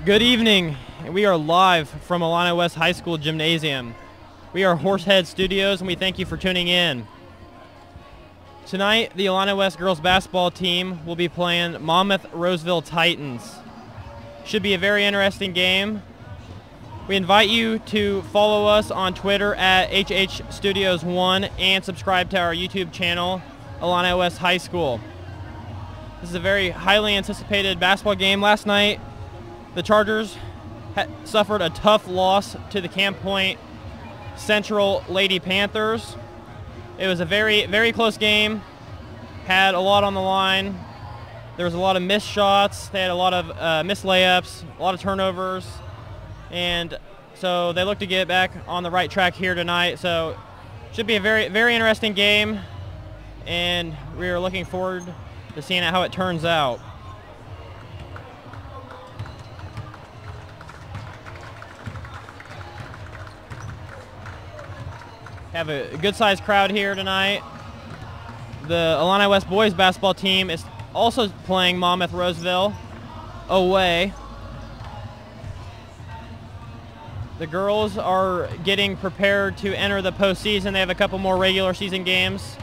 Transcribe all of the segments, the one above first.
Good evening. We are live from Illini West High School Gymnasium. We are Horsehead Studios, and we thank you for tuning in. Tonight, the Illini West girls basketball team will be playing Monmouth Roseville Titans. Should be a very interesting game. We invite you to follow us on Twitter at HHStudios1 and subscribe to our YouTube channel, Illini West High School. This is a very highly anticipated basketball game. Last night, the Chargers suffered a tough loss to the Camp Point Central Lady Panthers. It was a very, very close game, had a lot on the line. There was a lot of missed shots. They had a lot of missed layups, a lot of turnovers. And so they look to get back on the right track here tonight. So should be a very, very interesting game. And we are looking forward to seeing how it turns out. Have a good-sized crowd here tonight. The Illini West boys basketball team is also playing Monmouth Roseville away. The girls are getting prepared to enter the postseason. They have a couple more regular season games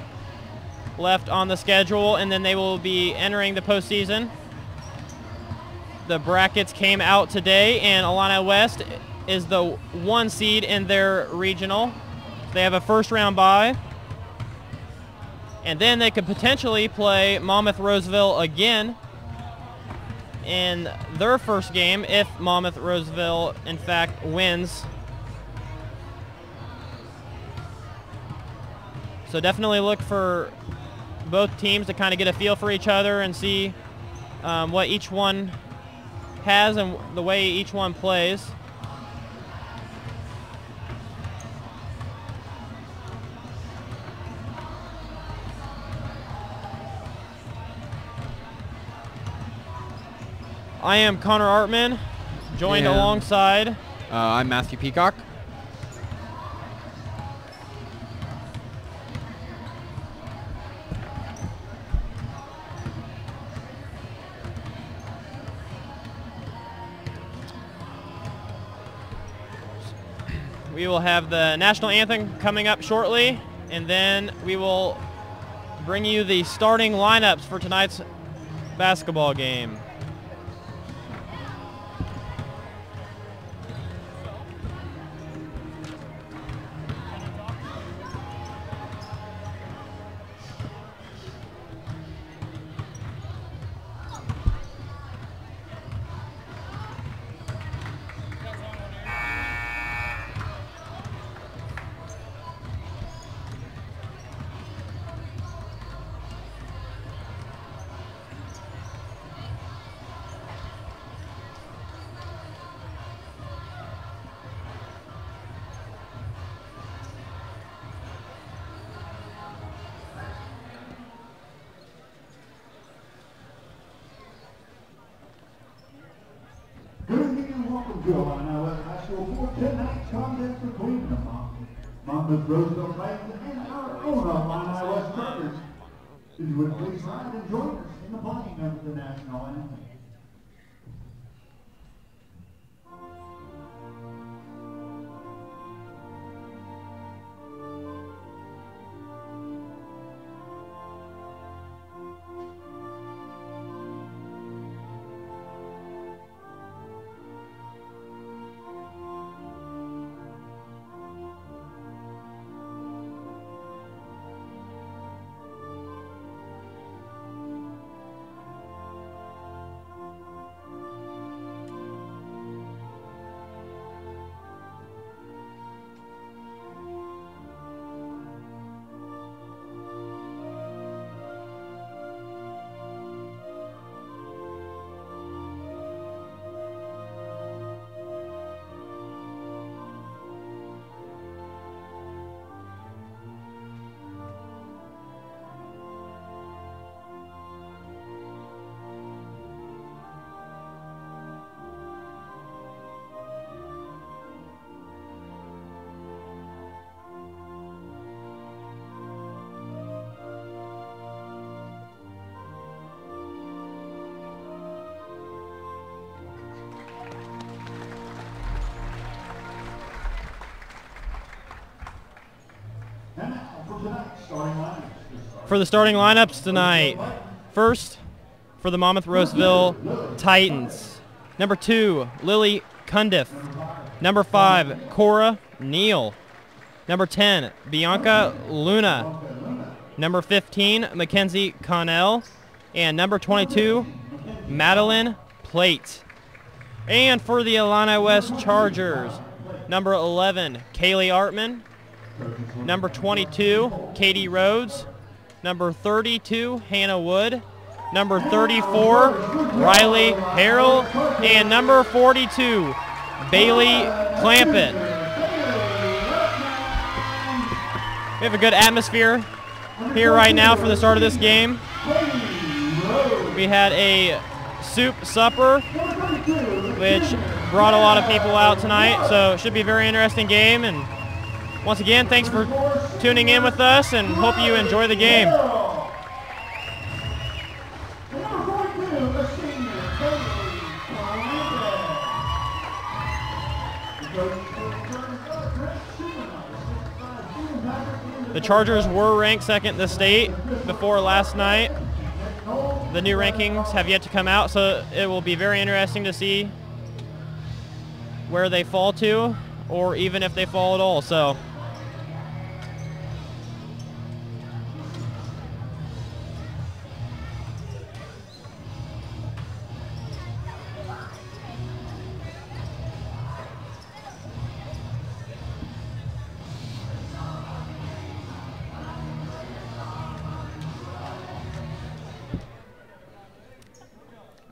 left on the schedule, and then they will be entering the postseason. The brackets came out today, and Illini West is the 1 seed in their regional. They have a first-round bye, and then they could potentially play Monmouth Roseville again in their first game if Monmouth Roseville, in fact, wins. So definitely look for both teams to kind of get a feel for each other and see what each one has and the way each one plays. I am Connor Artman, joined alongside. I'm Matthew Peacock. We will have the national anthem coming up shortly, and then we will bring you the starting lineups for tonight's basketball game. Welcome to Illini West High School for tonight's contest between the Monmouth Roseville Titans and our own Illini West Chargers. If you would please rise and join us in the playing of the national anthem. For the starting lineups tonight, first for the Monmouth Roseville Titans, number 2, Lily Cundiff. Number 5, Cora Neal. Number 10, Bianca Luna. Number 15, Mackenzie Connell. And number 22, Madeline Plate. And for the Illini West Chargers, number 11, Kaylee Artman. Number 22, Katie Rhodes. Number 32, Hannah Wood. Number 34, Riley Harrell. And number 42, Bailey Clampett. We have a good atmosphere here right now for the start of this game. We had a soup supper, which brought a lot of people out tonight, so it should be a very interesting game. And once again, thanks for tuning in with us, and hope you enjoy the game. The Chargers were ranked second in the state before last night. The new rankings have yet to come out, so it will be very interesting to see where they fall to, or even if they fall at all. So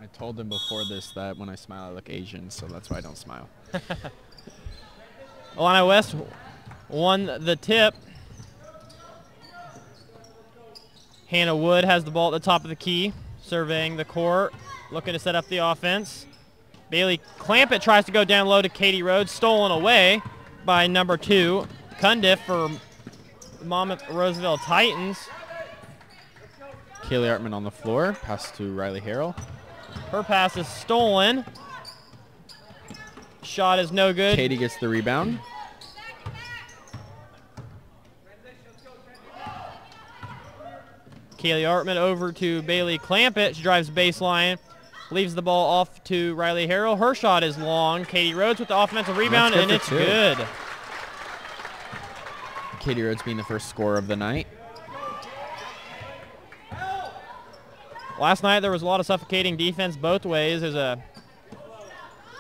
I told him before this that when I smile I look Asian, so that's why I don't smile. Illini West won the tip. Hannah Wood has the ball at the top of the key, surveying the court, looking to set up the offense. Bailey Clampett tries to go down low to Katie Rhodes, stolen away by number 2, Cundiff for Monmouth Roseville Titans. Kaylee Artman on the floor, pass to Riley Harrell. Her pass is stolen. Shot is no good. Katie gets the rebound. Kaylee Artman over to Bailey Clampett. She drives baseline, leaves the ball off to Riley Harrell. Her shot is long. Katie Rhodes with the offensive rebound, and it's good. Katie Rhodes being the first scorer of the night. Last night there was a lot of suffocating defense both ways.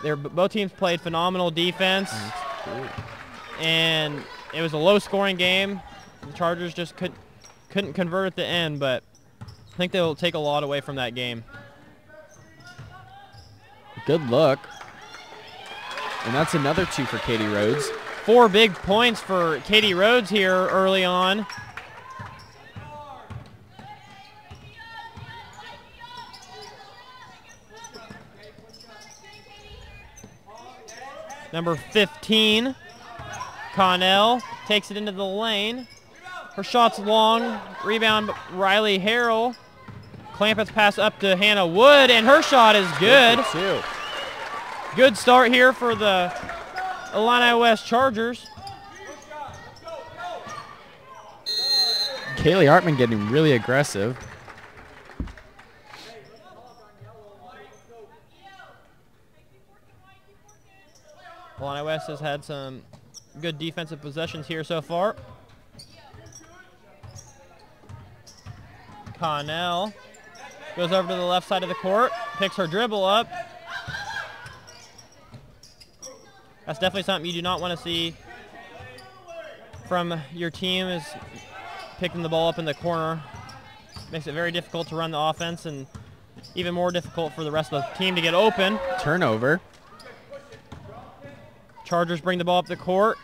Both teams played phenomenal defense, and it was a low-scoring game. The Chargers just couldn't convert at the end, but I think they'll take a lot away from that game. Good look. And that's another 2 for Katie Rhodes. 4 big points for Katie Rhodes here early on. Number 15, Connell, takes it into the lane. Her shot's long. Rebound, Riley Harrell. Clampett's pass up to Hannah Wood, and her shot is good. Good start here for the Illini West Chargers. Kaylee Artman getting really aggressive. Illini West has had some good defensive possessions here so far. Connell goes over to the left side of the court, picks her dribble up. That's definitely something you do not want to see from your team, is picking the ball up in the corner. Makes it very difficult to run the offense, and even more difficult for the rest of the team to get open. Turnover. Chargers bring the ball up the court.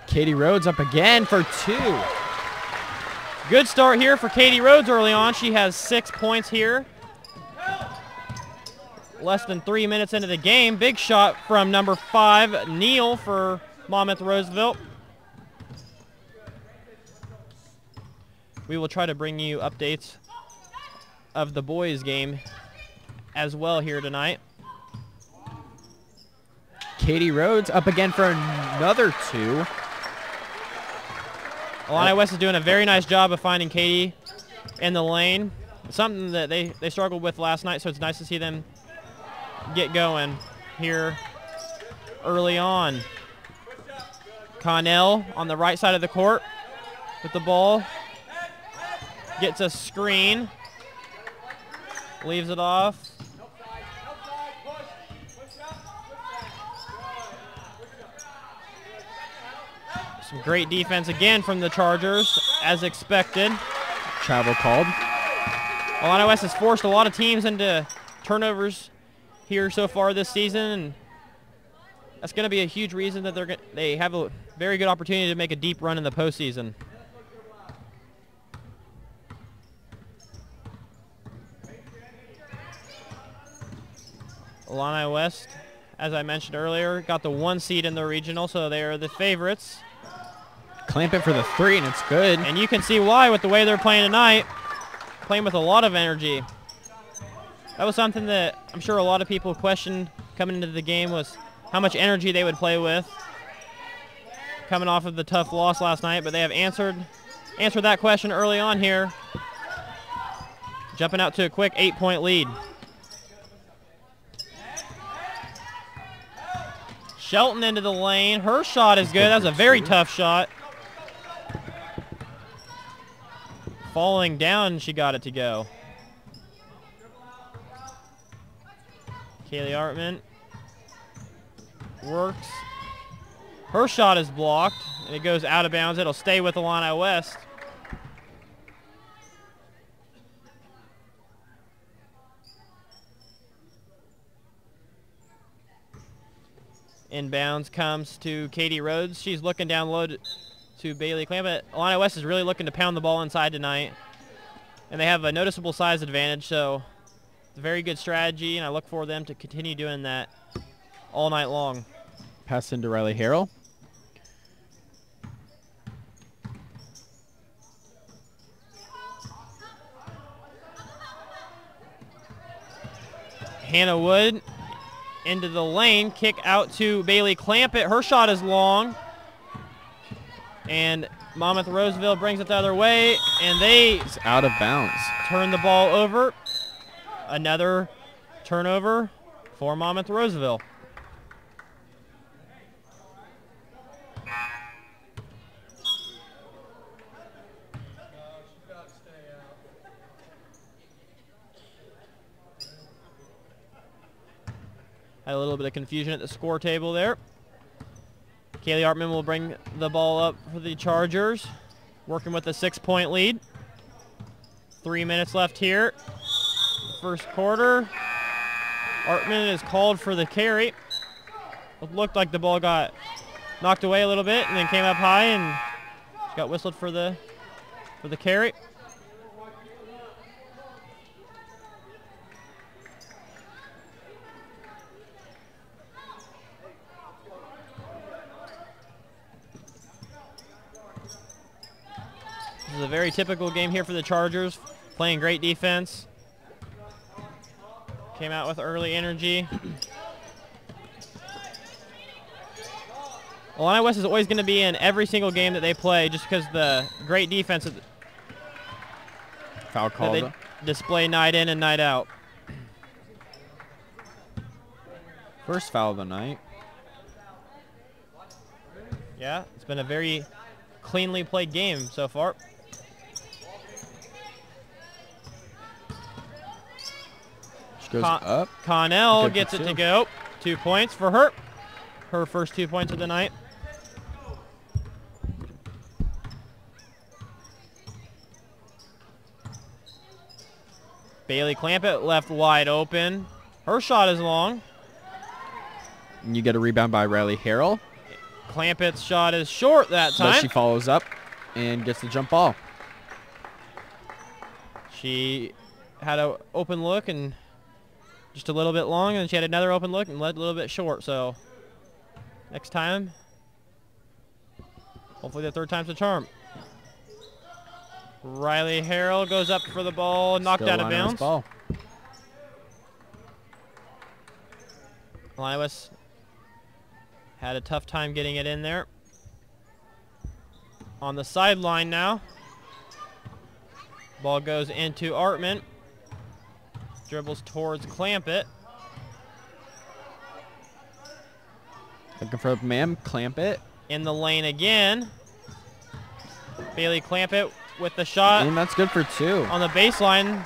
Katie Rhodes up again for 2. Good start here for Katie Rhodes early on. She has 6 points here. Less than 3 minutes into the game. Big shot from number 5, Neal, for Monmouth Roseville. We will try to bring you updates of the boys' game as well here tonight. Katie Rhodes up again for another 2. Illini West is doing a very nice job of finding Katie in the lane. It's something that they struggled with last night, so it's nice to see them get going here early on. Connell on the right side of the court with the ball. Gets a screen. Leaves it off. Some great defense again from the Chargers, as expected. Travel called. Illini West has forced a lot of teams into turnovers here so far this season, and that's going to be a huge reason that they have a very good opportunity to make a deep run in the postseason. Illini West, as I mentioned earlier, got the 1 seed in the regional, so they are the favorites. Clamp it for the 3, and it's good. And you can see why with the way they're playing tonight, playing with a lot of energy. That was something that I'm sure a lot of people questioned coming into the game, was how much energy they would play with coming off of the tough loss last night, but they have answered that question early on here, jumping out to a quick 8-point lead. Shelton into the lane. Her shot is good. That was a very tough shot. Falling down, she got it to go. Kaylee Artman works. Her shot is blocked, and it goes out of bounds. It'll stay with Illini West. Inbounds comes to Katie Rhodes. She's looking down low to Bailey Clamp, but Illini West is really looking to pound the ball inside tonight. And they have a noticeable size advantage, so it's a very good strategy, and I look for them to continue doing that all night long. Pass into Riley Harrell. Hannah Wood into the lane, kick out to Bailey Clampett. Her shot is long. And Monmouth Roseville brings it the other way, and it's out of bounds. Turn the ball over. Another turnover for Monmouth Roseville. Had a little bit of confusion at the score table there. Kaylee Artman will bring the ball up for the Chargers, working with a 6-point lead. 3 minutes left here. First quarter. Artman is called for the carry. It looked like the ball got knocked away a little bit and then came up high, and she got whistled for the carry. This is a very typical game here for the Chargers, playing great defense. Came out with early energy. Illini West is always going to be in every single game that they play, just because the great defense Foul call. that they display night in and night out. First foul of the night. Yeah, it's been a very cleanly played game so far. Goes up. Connell gets it to go. 2 points for her. Her first 2 points of the night. Bailey Clampett left wide open. Her shot is long. And you get a rebound by Riley Harrell. Clampett's shot is short that time. But she follows up and gets the jump ball. She had an open look and just a little bit long, and she had another open look and led a little bit short. So next time, hopefully the third time's a charm. Riley Harrell goes up for the ball, knocked out of bounds. Illini West had a tough time getting it in there. On the sideline now. Ball goes into Artman. Dribbles towards Clampett. Looking for a man, Clampett. In the lane again. Bailey Clampett with the shot. And that's good for 2. On the baseline.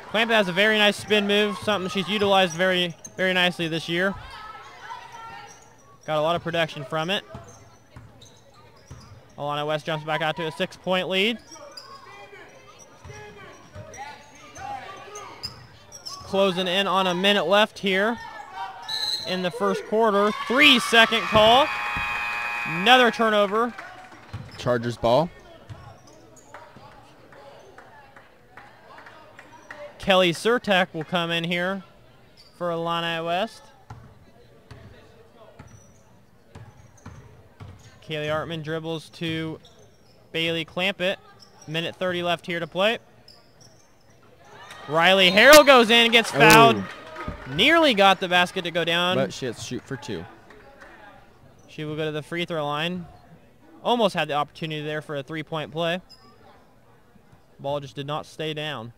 Clampett has a very nice spin move, something she's utilized very, very nicely this year. Got a lot of production from it. Illini West jumps back out to a 6-point lead. Closing in on a minute left here in the first quarter. 3-second call. Another turnover. Chargers ball. Kelly Surtak will come in here for Illini West. Kaylee Artman dribbles to Bailey Clampett. Minute 30 left here to play. Riley Harrell goes in and gets fouled. Oh. Nearly got the basket to go down. But she has to shoot for 2. She will go to the free throw line. Almost had the opportunity there for a 3-point play. Ball just did not stay down.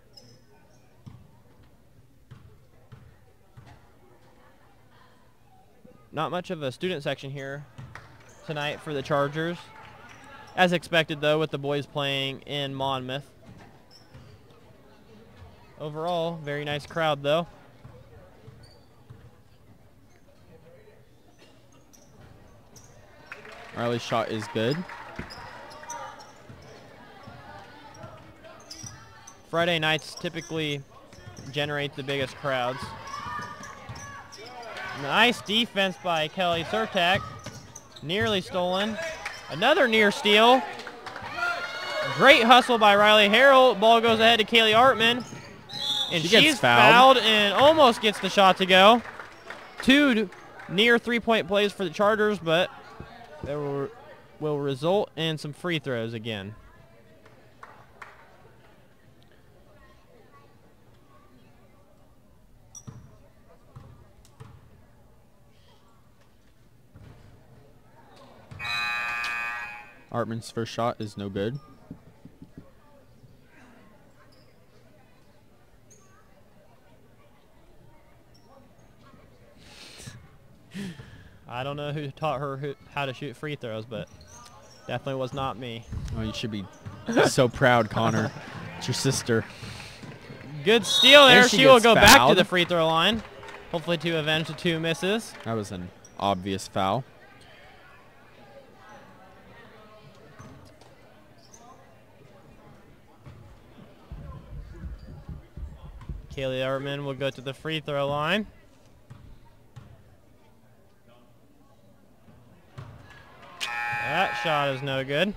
Not much of a student section here tonight for the Chargers. As expected, though, with the boys playing in Monmouth. Overall, very nice crowd, though. Riley's shot is good. Friday nights typically generate the biggest crowds. Nice defense by Kelly Surtak. Nearly stolen. Another near steal. Great hustle by Riley Harrell. Ball goes ahead to Kaylee Artman. And she's fouled and almost gets the shot to go. 2 near 3-point plays for the Chargers, but they will result in some free throws again. Artman's first shot is no good. I don't know who taught her how to shoot free throws, but definitely was not me. Oh, you should be so proud, Connor. It's your sister. Good steal there. And She will gets go back to fouled. the free throw line, hopefully to avenge the 2 misses. That was an obvious foul. Kaylee Artman will go to the free throw line. That shot is no good.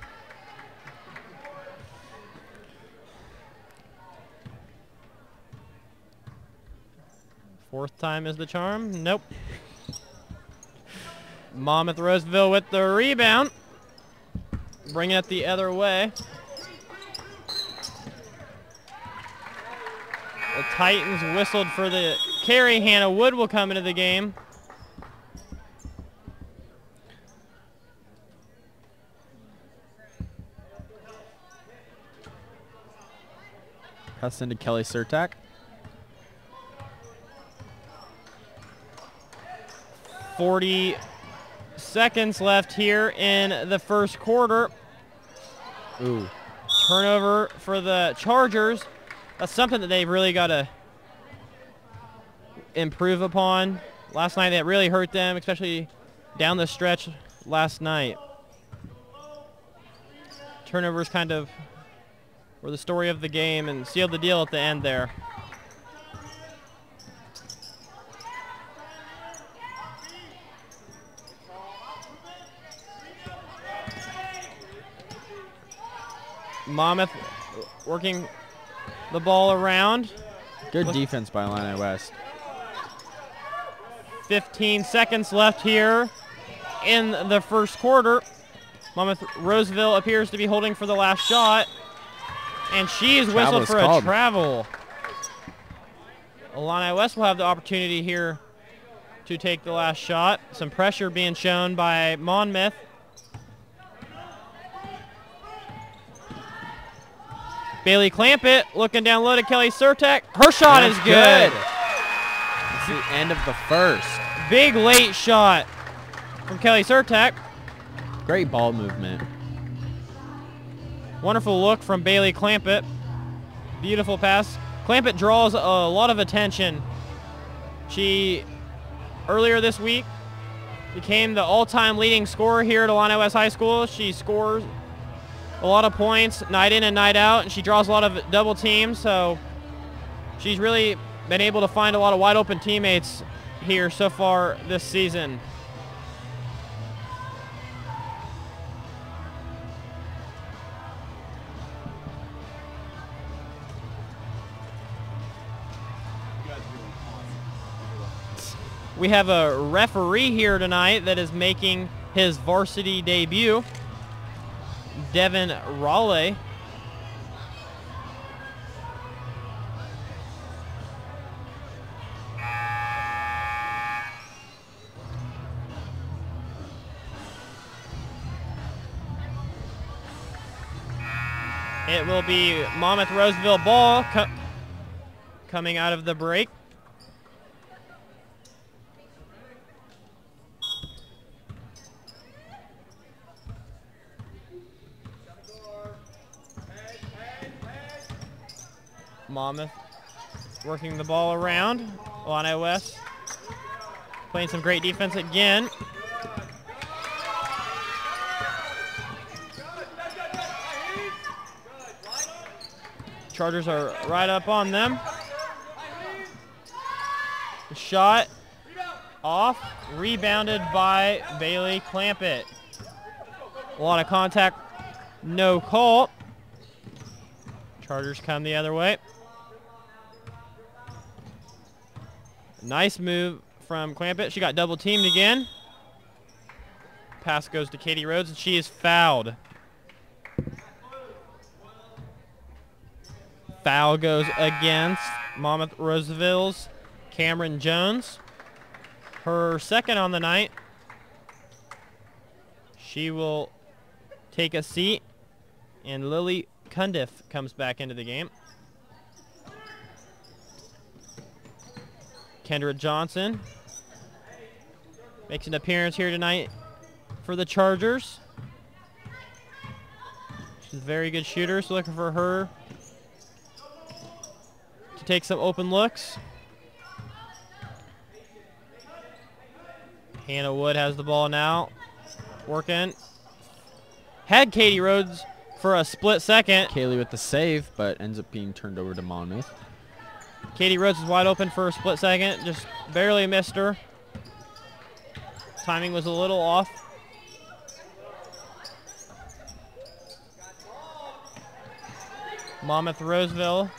Fourth time is the charm. Nope. Monmouth Roseville with the rebound. Bring it the other way. The Titans whistled for the carry. Hannah Wood will come into the game. Pass into Kelly Surtak. .40 seconds left here in the first quarter. Ooh. Turnover for the Chargers. That's something that they've really got to improve upon. Last night that really hurt them, especially down the stretch last night. Turnovers kind of were the story of the game and sealed the deal at the end there. Monmouth working the ball around. Good defense by Illini West. 15 seconds left here in the first quarter. Monmouth Roseville appears to be holding for the last shot. And she is whistled for a travel. Illini West will have the opportunity here to take the last shot. Some pressure being shown by Monmouth. Bailey Clampett looking down low to Kelly Surtek. Her shot is good. It's the end of the first. Big late shot from Kelly Surtek. Great ball movement. Wonderful look from Bailey Clampett. Beautiful pass. Clampett draws a lot of attention. She, earlier this week, became the all-time leading scorer here at Illini West High School. She scores a lot of points night in and night out, and she draws a lot of double teams, so she's really been able to find a lot of wide open teammates here so far this season. We have a referee here tonight that is making his varsity debut, Devin Raleigh. It will be Monmouth Roseville ball coming out of the break. Monmouth working the ball around. Illini West playing some great defense again. Chargers are right up on them. Shot off, rebounded by Bailey Clampett. A lot of contact, no call. Chargers come the other way. Nice move from Clampett. She got double teamed again. Pass goes to Katie Rhodes, and she is fouled. Foul goes against Monmouth Roseville's Cameron Jones. Her second on the night. She will take a seat, and Lily Cundiff comes back into the game. Kendra Johnson makes an appearance here tonight for the Chargers. She's a very good shooter, so looking for her to take some open looks. Hannah Wood has the ball now, working. Had Katie Rhodes for a split second. Kaylee with the save, but ends up being turned over to Monmouth. Katie Rhodes is wide open for a split second, just barely missed her. Timing was a little off. Monmouth Roseville.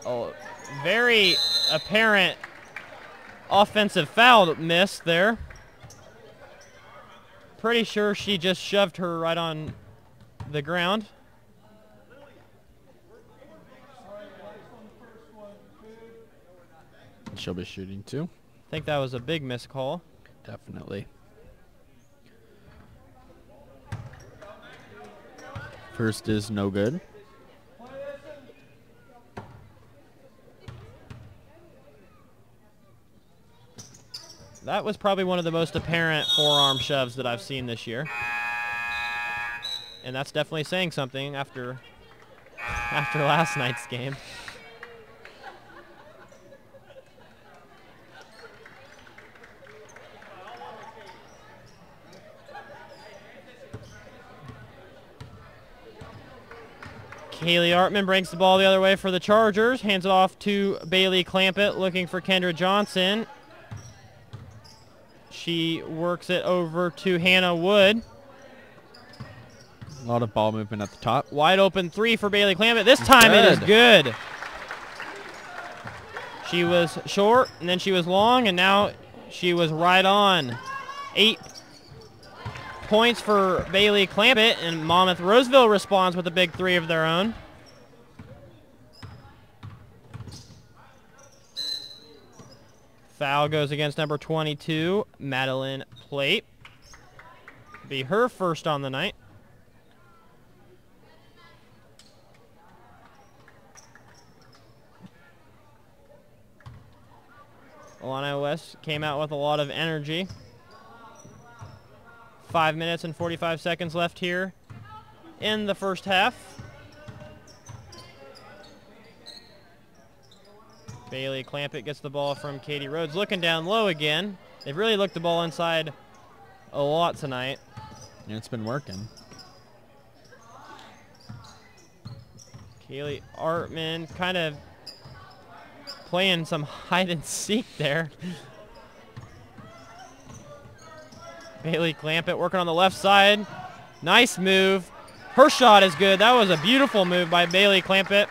Oh, very apparent offensive foul miss there. Pretty sure she just shoved her right on the ground. She'll be shooting too. I think that was a big missed call. Definitely. First is no good. That was probably one of the most apparent forearm shoves that I've seen this year. And that's definitely saying something after last night's game. Kaylee Artman brings the ball the other way for the Chargers. Hands it off to Bailey Clampett, looking for Kendra Johnson. She works it over to Hannah Wood. A lot of ball movement at the top. Wide open three for Bailey Clampett. This time it is good. She was short, and then she was long, and now she was right on. 8 points for Bailey Clampett, and Monmouth Roseville responds with a big three of their own. Foul goes against number 22, Madeline Plate. Be her first on the night. West came out with a lot of energy. 5 minutes and 45 seconds left here in the first half. Bailey Clampett gets the ball from Katie Rhodes, looking down low again. They've really looked the ball inside a lot tonight. Yeah, it's been working. Kaylee Artman kind of playing some hide and seek there. Bailey Clampett working on the left side. Nice move. Her shot is good. That was a beautiful move by Bailey Clampett.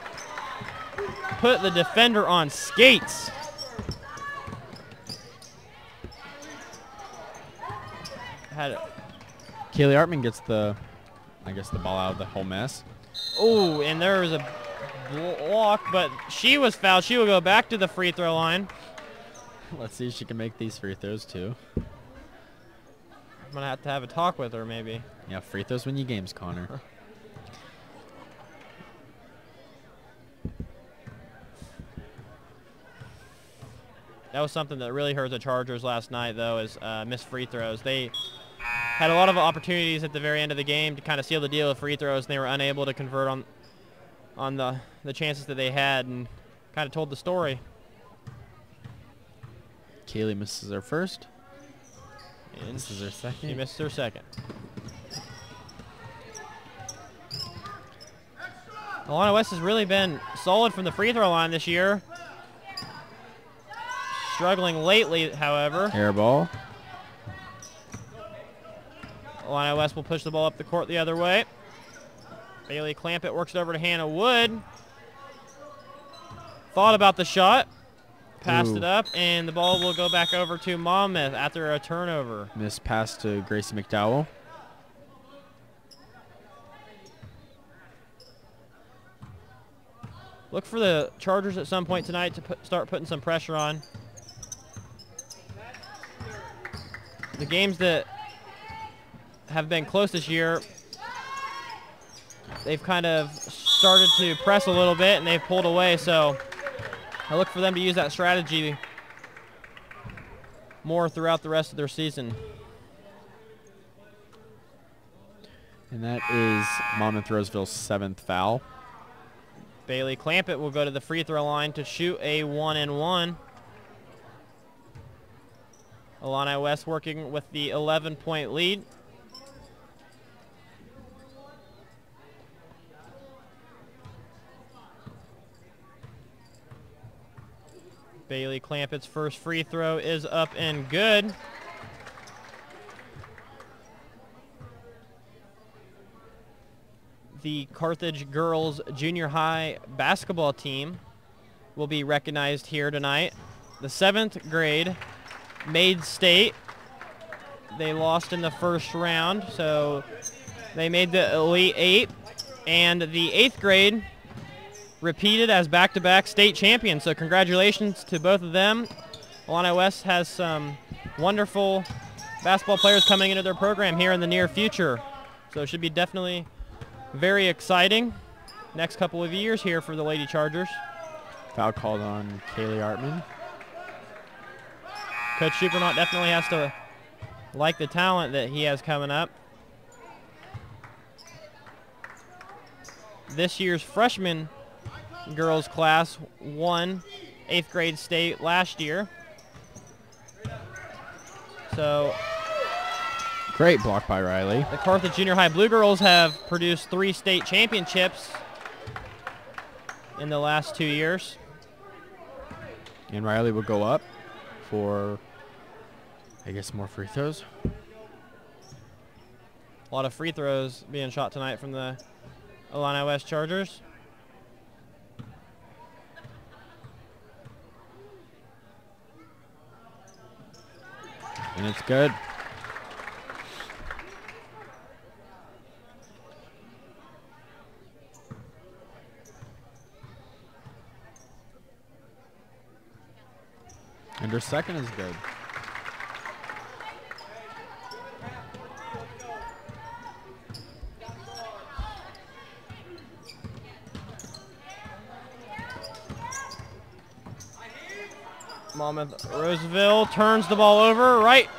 Put the defender on skates. Kaylee Artman gets the ball out of the whole mess. Oh, and there was a block, but she was fouled. She will go back to the free throw line. Let's see if she can make these free throws too. I'm going to have a talk with her maybe. Yeah, free throws win you games, Connor. That was something that really hurt the Chargers last night, though, is missed free throws. They had a lot of opportunities at the very end of the game to kind of seal the deal with free throws, and they were unable to convert on the chances that they had, and kind of told the story. Kaylee misses her first. And this is her second. She missed her second. Alana West has really been solid from the free throw line this year. Struggling lately, however. Air ball. Alana West will push the ball up the court the other way. Bailey Clampett works it over to Hannah Wood. Thought about the shot. Passed it up, and the ball will go back over to Monmouth after a turnover. Missed pass to Gracie McDowell. Look for the Chargers at some point tonight to start putting some pressure on. The games that have been close this year, they've kind of started to press a little bit, and they've pulled away, so I look for them to use that strategy more throughout the rest of their season. And that is Monmouth Roseville's 7th foul. Bailey Clampett will go to the free throw line to shoot a 1-and-1. Illini West working with the 11-point lead. Bailey Clampett's first free throw is up and good. The Carthage girls junior high basketball team will be recognized here tonight. The 7th grade made state. They lost in the first round, so they made the Elite 8. And the 8th grade repeated as back-to-back state champions, so congratulations to both of them. Illini West has some wonderful basketball players coming into their program here in the near future, so it should be definitely very exciting next couple of years here for the Lady Chargers. Foul called on Kaylee Artman. Coach Supernaut definitely has to like the talent that he has coming up. This year's freshman girls class won 8th grade state last year. So great block by Riley. The Carthage Junior High Blue Girls have produced 3 state championships in the last 2 years. And Riley will go up for, I guess, more free throws. A lot of free throws being shot tonight from the Illini West Chargers. And it's good. And her second is good. Monmouth Roseville turns the ball over right.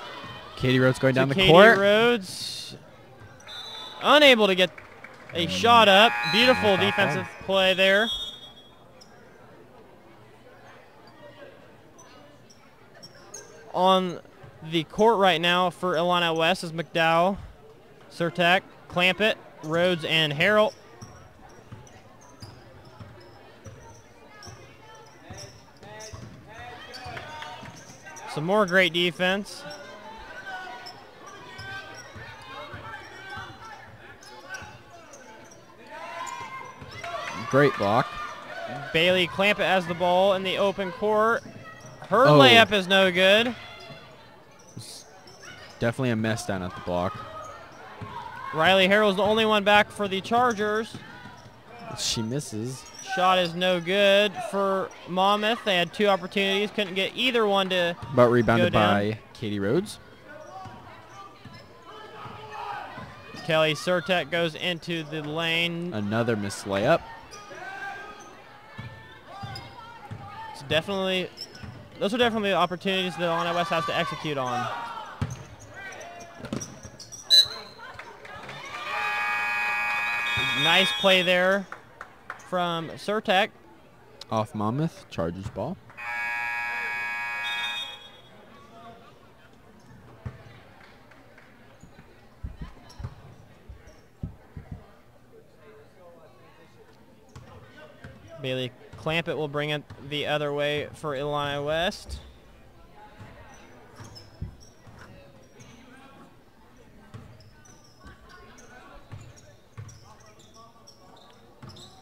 Katie Rhodes going down the Katie court. Rhodes unable to get a shot up. Beautiful defensive play there. On the court right now for Illini West is McDowell, Surtak, Clampett, Rhodes, and Harrell. Some more great defense. Great block. Bailey Clampett has the ball in the open court. Her layup is no good. Definitely a mess down at the block. Riley Harrell's the only one back for the Chargers. She misses. Shot is no good for Monmouth. They had 2 opportunities, couldn't get either one to But rebounded go down. by Katie Rhodes. Kelly Surtek goes into the lane. Another missed layup. It's definitely, those are definitely opportunities that Illini West has to execute on. Nice play there from Surtek. Off Monmouth, Chargers ball. Bailey Clampett will bring it the other way for Illini West.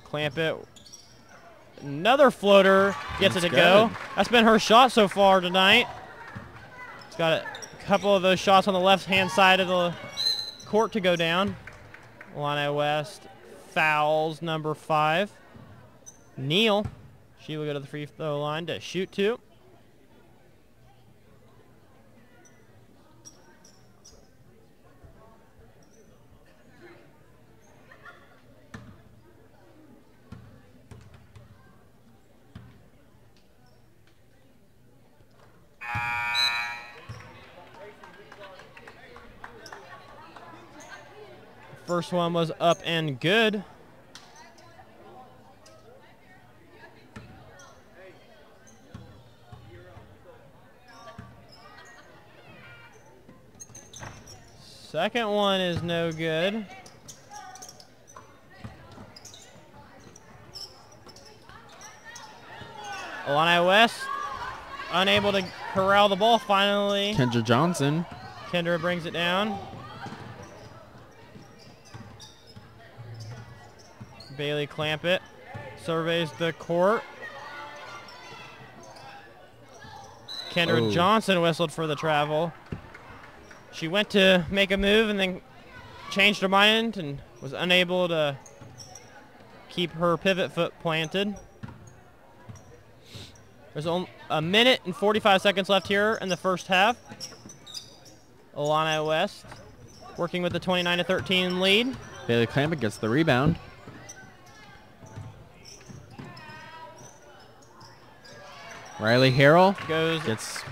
Clampett, another floater, gets it to go. That's been her shot so far tonight. She's got a couple of those shots on the left-hand side of the court to go down. Illini West fouls number 5. Neal, she will go to the free throw line to shoot 2. First one was up and good. Second one is no good. Illini West unable to corral the ball finally. Kendra Johnson. Kendra brings it down. Bailey Clampett surveys the court. Kendra Johnson whistled for the travel. She went to make a move and then changed her mind and was unable to keep her pivot foot planted. There's only a minute and 45 seconds left here in the first half. Illini West working with the 29-13 lead. Bailey Clampett gets the rebound. Riley Harrell gets,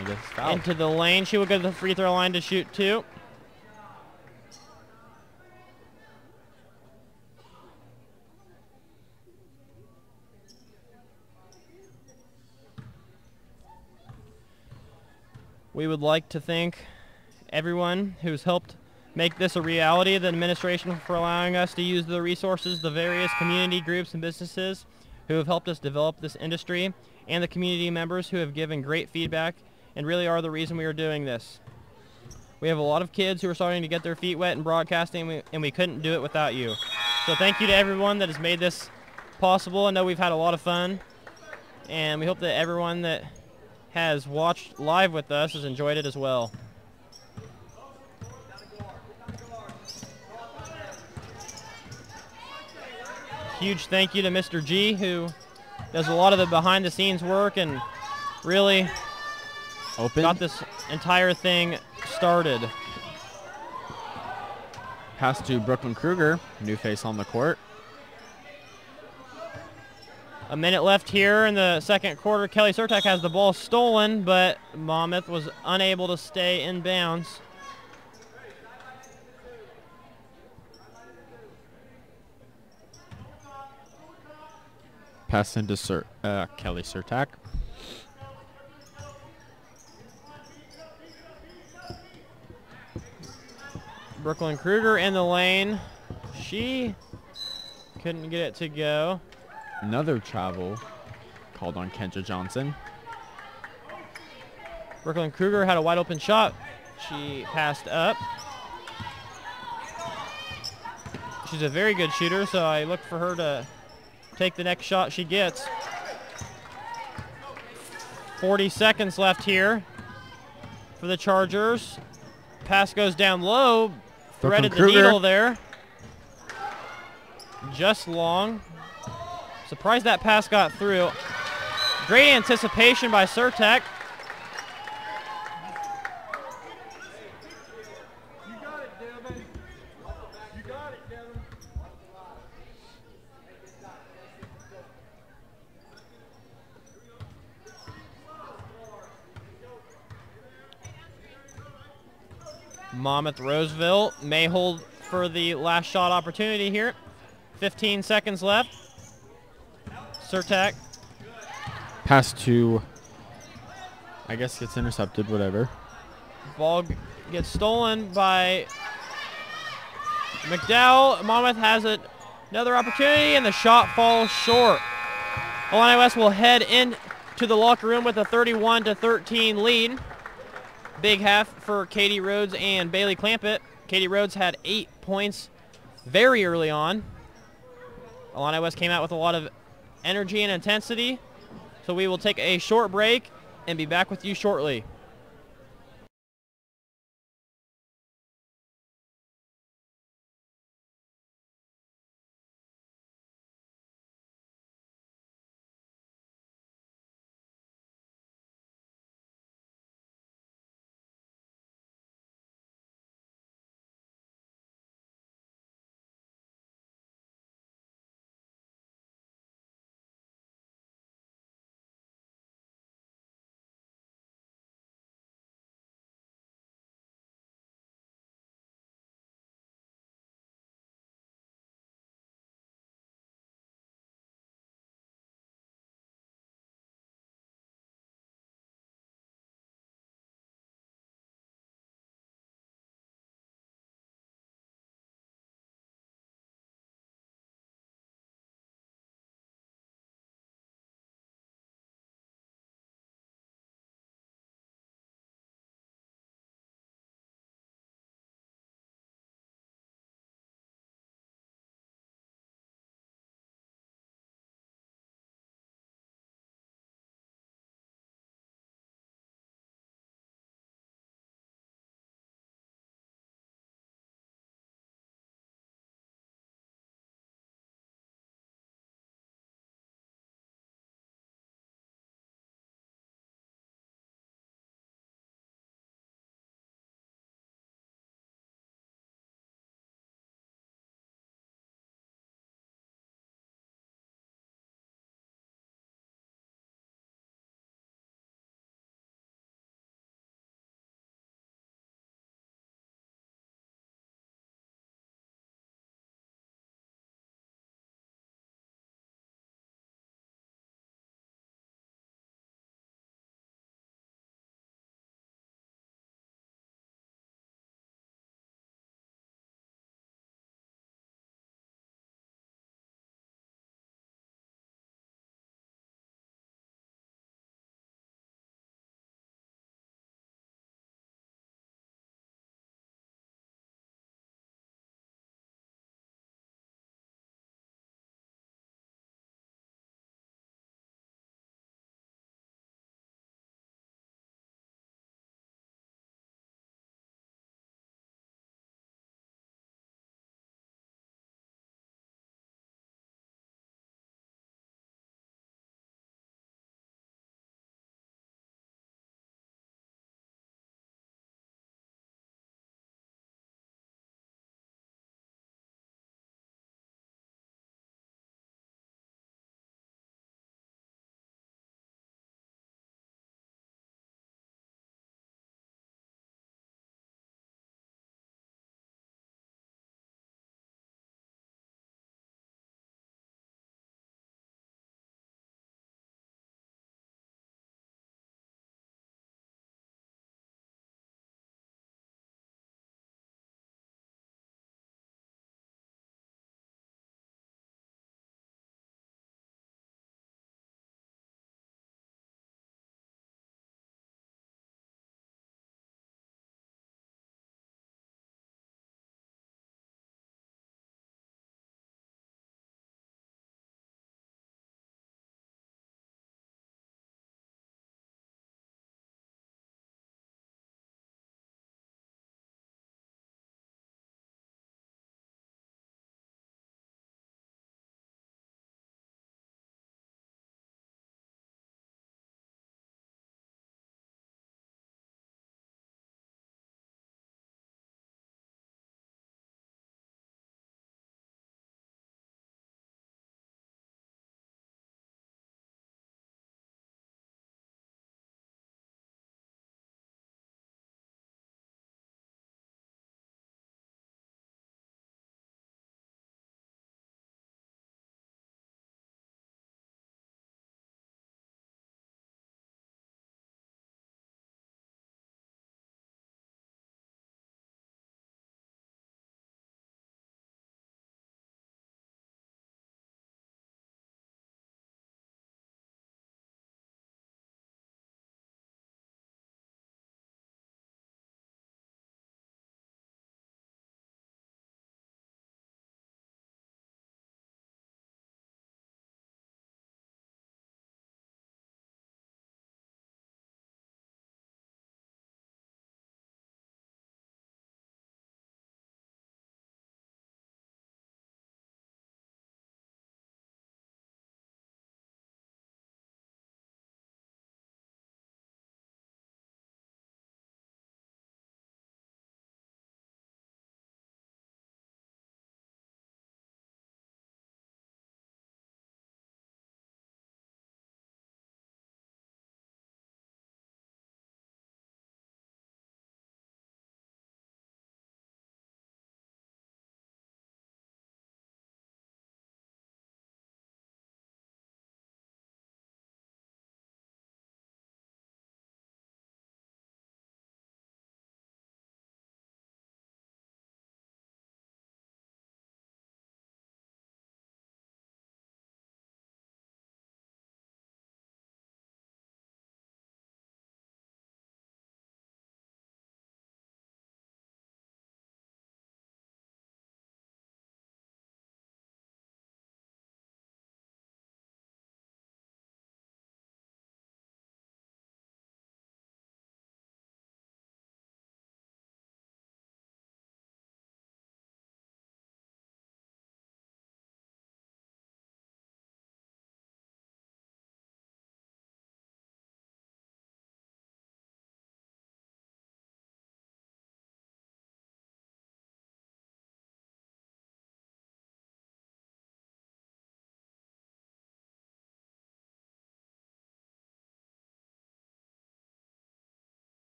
I guess, fouled. Into the lane. She will go to the free throw line to shoot 2. We would like to thank everyone who's helped make this a reality, the administration for allowing us to use the resources, the various community groups and businesses who have helped us develop this industry, and the community members who have given great feedback and really are the reason we are doing this. We have a lot of kids who are starting to get their feet wet in broadcasting, and we couldn't do it without you. So thank you to everyone that has made this possible. I know we've had a lot of fun, and we hope that everyone that has watched live with us has enjoyed it as well. Huge thank you to Mr. G, who does a lot of the behind-the-scenes work and really got this entire thing started. Pass to Brooklyn Kruger, new face on the court. A minute left here in the second quarter. Kelly Surtak has the ball stolen, but Monmouth was unable to stay in bounds. Pass into Kelly Surtak. Brooklyn Kruger in the lane. She couldn't get it to go. Another travel called on Kendra Johnson. Brooklyn Kruger had a wide open shot. She passed up. She's a very good shooter, so I look for her to take the next shot she gets. 40 seconds left here for the Chargers. Pass goes down low. Threaded the needle there. Just long. Surprised that pass got through. Great anticipation by Surtek. You got it, Devin. You got it, Devin. Monmouth Roseville may hold for the last shot opportunity here. 15 seconds left. Surtak. Pass to, I guess gets intercepted, whatever. Ball gets stolen by McDowell. Monmouth has another opportunity, and the shot falls short. Illini West will head into the locker room with a 31-13 lead. Big half for Katie Rhodes and Bailey Clampett. Katie Rhodes had 8 points very early on. Illini West came out with a lot of energy and intensity. So we will take a short break and be back with you shortly.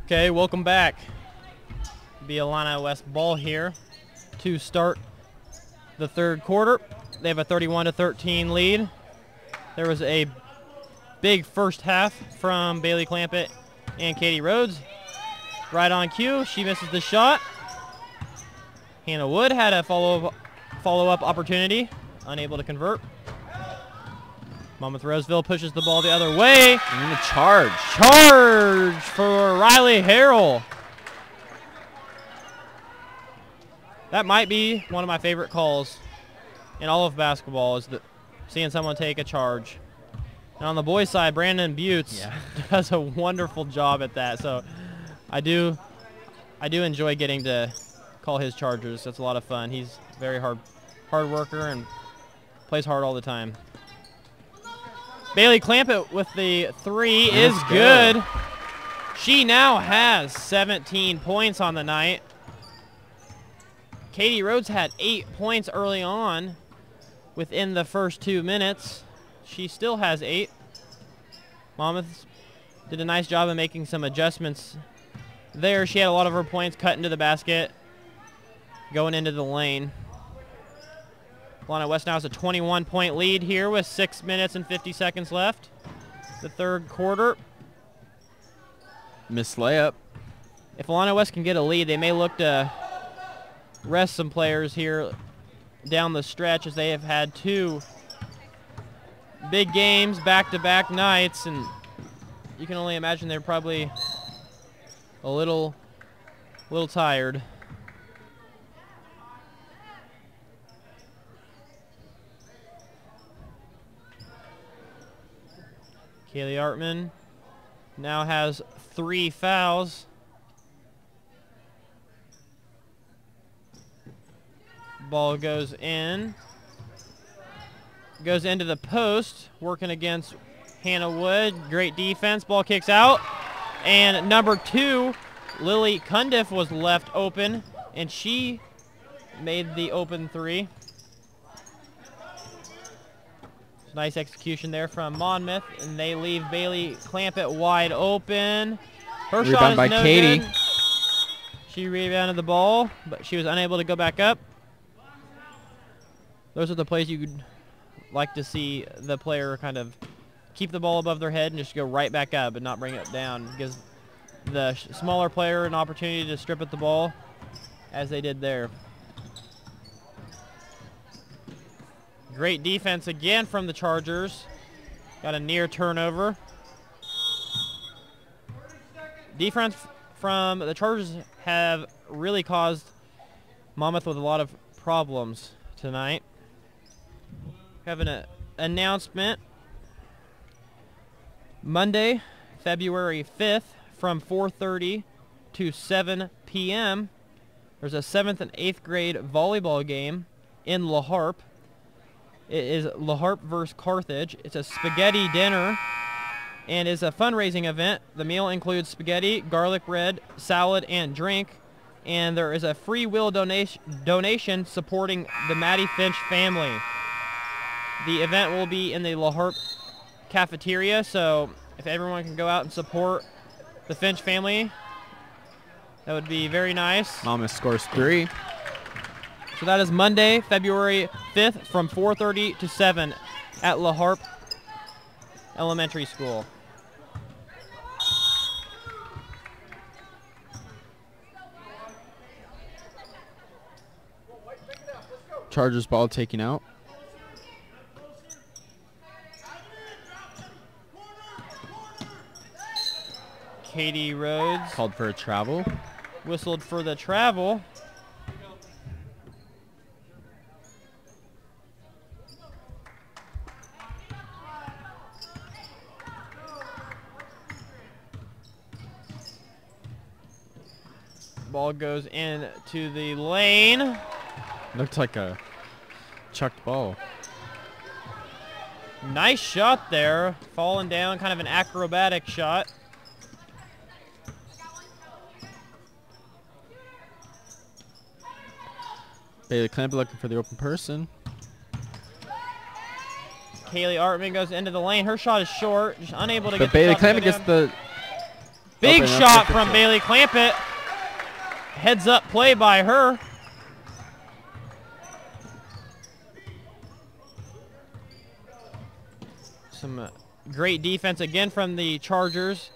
Okay, welcome back. The Illini West ball here to start the third quarter. They have a 31-13 lead. There was a big first half from Bailey Clampett and Katie Rhodes. Right on cue, she misses the shot. Hannah Wood had a follow-up opportunity, unable to convert. Monmouth Roseville pushes the ball the other way. And a charge. Charge for Riley Harrell. That might be one of my favorite calls in all of basketball, is seeing someone take a charge. And on the boys' side, Brandon Butts does a wonderful job at that. So I do enjoy getting to call his charges. That's a lot of fun. He's a very hard worker and plays hard all the time. Bailey Clampett with the three is good. She now has 17 points on the night. Katie Rhodes had 8 points early on within the first 2 minutes. She still has 8. Monmouth did a nice job of making some adjustments there. She had a lot of her points cut into the basket, going into the lane. Illini West now has a 21-point lead here with 6 minutes and 50 seconds left. The third quarter. Missed layup. If Illini West can get a lead, they may look to rest some players here down the stretch, as they have had 2 big games back-to-back nights, and you can only imagine they're probably a little tired. Kaylee Artman now has 3 fouls. Ball goes in. Goes into the post, working against Hannah Wood. Great defense. Ball kicks out. And number 2, Lily Cundiff, was left open, and she made the open 3. Nice execution there from Monmouth, and they leave Bailey Clampett wide open. Her shot is by no Katie. good. She rebounded the ball, but she was unable to go back up. Those are the plays you would like to see the player kind of keep the ball above their head and just go right back up and not bring it down. It gives the smaller player an opportunity to strip at the ball, as they did there. Great defense again from the Chargers. Got a near turnover. Defense from the Chargers have really caused Monmouth with a lot of problems tonight. We have an announcement. Monday, February 5th, from 4:30 to 7 p.m., there's a 7th and 8th grade volleyball game in La Harpe. It is La Harpe versus Carthage. It's a spaghetti dinner and is a fundraising event. The meal includes spaghetti, garlic bread, salad, and drink. And there is a free will donation supporting the Maddie Finch family. The event will be in the La Harpe cafeteria, so if everyone can go out and support the Finch family, that would be very nice. Monmouth scores 3. So that is Monday, February 5th, from 4:30 to 7 at La Harpe Elementary School. Chargers ball taken out. Katie Rhodes Called for a travel. whistled for the travel. Ball goes into the lane. Looked like a chucked ball. Nice shot there. Falling down, kind of an acrobatic shot. Bailey Clampett looking for the open person. Kaylee Artman goes into the lane. Her shot is short, just unable to But get Bailey the shot to Clampett go gets down. Big Open up shot for from two. Bailey Clampett. Heads up play by her. Some great defense again from the Chargers.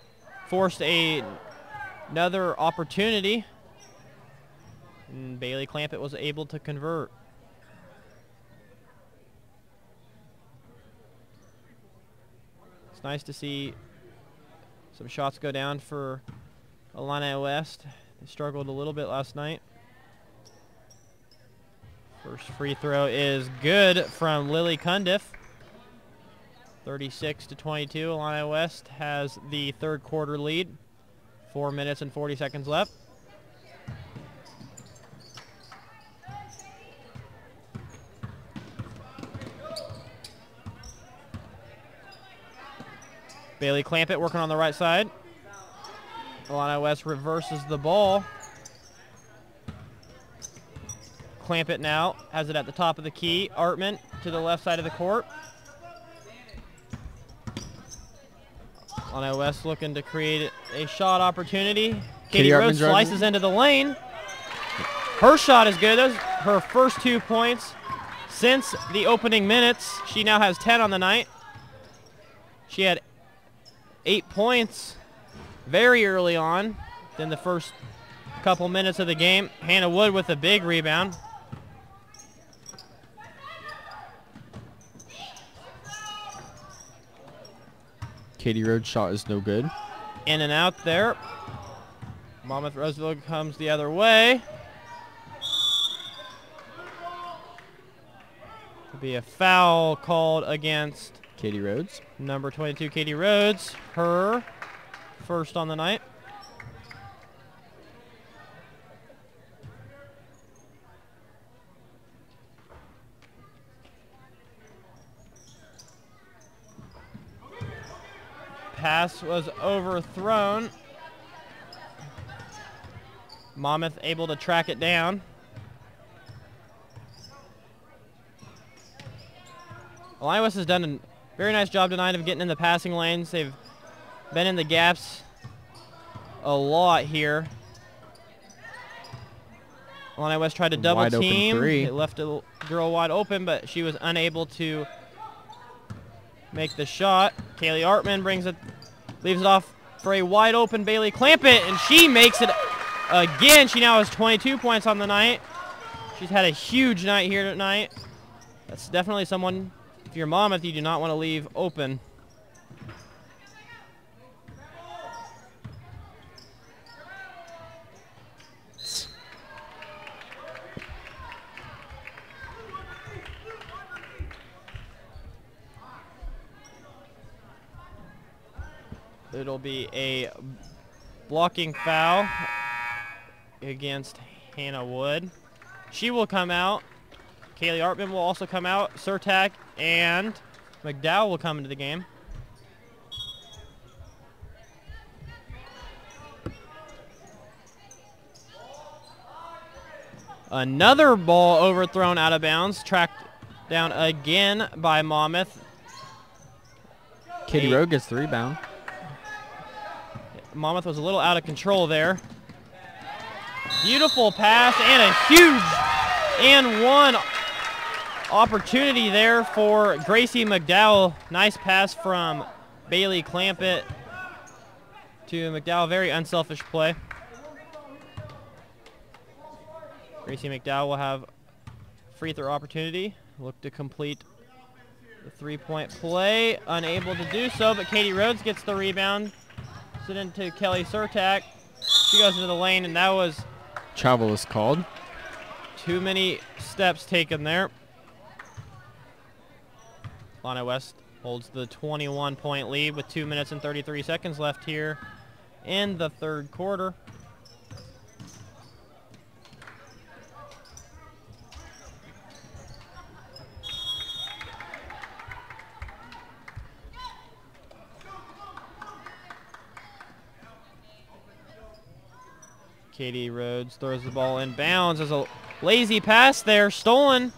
Forced another opportunity. And Bailey Clampett was able to convert. It's nice to see some shots go down for Illini West. They struggled a little bit last night. First free throw is good from Lily Cundiff. 36-22. Illini West has the third quarter lead. 4 minutes and 40 seconds left. Bailey Clampett working on the right side. Illini West reverses the ball. Clampett now has it at the top of the key. Artman to the left side of the court. Illini West looking to create a shot opportunity. Katie Rhodes slices into the lane. Her shot is good. Those her first 2 points since the opening minutes. She now has 10 on the night. She had 8 points very early on in the first couple minutes of the game. Hannah Wood with a big rebound. Katie Rhodes' shot is no good. In and out there. Monmouth Roseville comes the other way. There'll be a foul called against Katie Rhodes. number 22, Katie Rhodes. Her first on the night. Pass was overthrown. Monmouth able to track it down. Illini West has done a very nice job tonight of getting in the passing lanes. They've been in the gaps a lot here. Illini West tried to double Wide open team. three. It left a girl wide open, but she was unable to make the shot. Kaylee Artman brings it, leaves it off for a wide open Bailey Clampett, and she makes it again. She now has 22 points on the night. She's had a huge night here tonight. That's definitely someone, if you're Monmouth, you do not want to leave open. It'll be a blocking foul against Hannah Wood. She will come out. Kaylee Artman will also come out. Surtak and McDowell will come into the game. Another ball overthrown out of bounds. Tracked down again by Monmouth. Katie Rhodes gets the rebound. Monmouth was a little out of control there. Beautiful pass and a huge and one opportunity there for Gracie McDowell. Nice pass from Bailey Clampett to McDowell. Very unselfish play. Gracie McDowell will have free throw opportunity. Look to complete the three-point play. Unable to do so, but Katie Rhodes gets the rebound. Sit into Kelly Surtak. She goes into the lane, and that was Travel is called. too many steps taken there. Illini West holds the 21-point lead with 2 minutes and 33 seconds left here in the third quarter. Katie Rhodes throws the ball in bounds. There's a lazy pass there, stolen.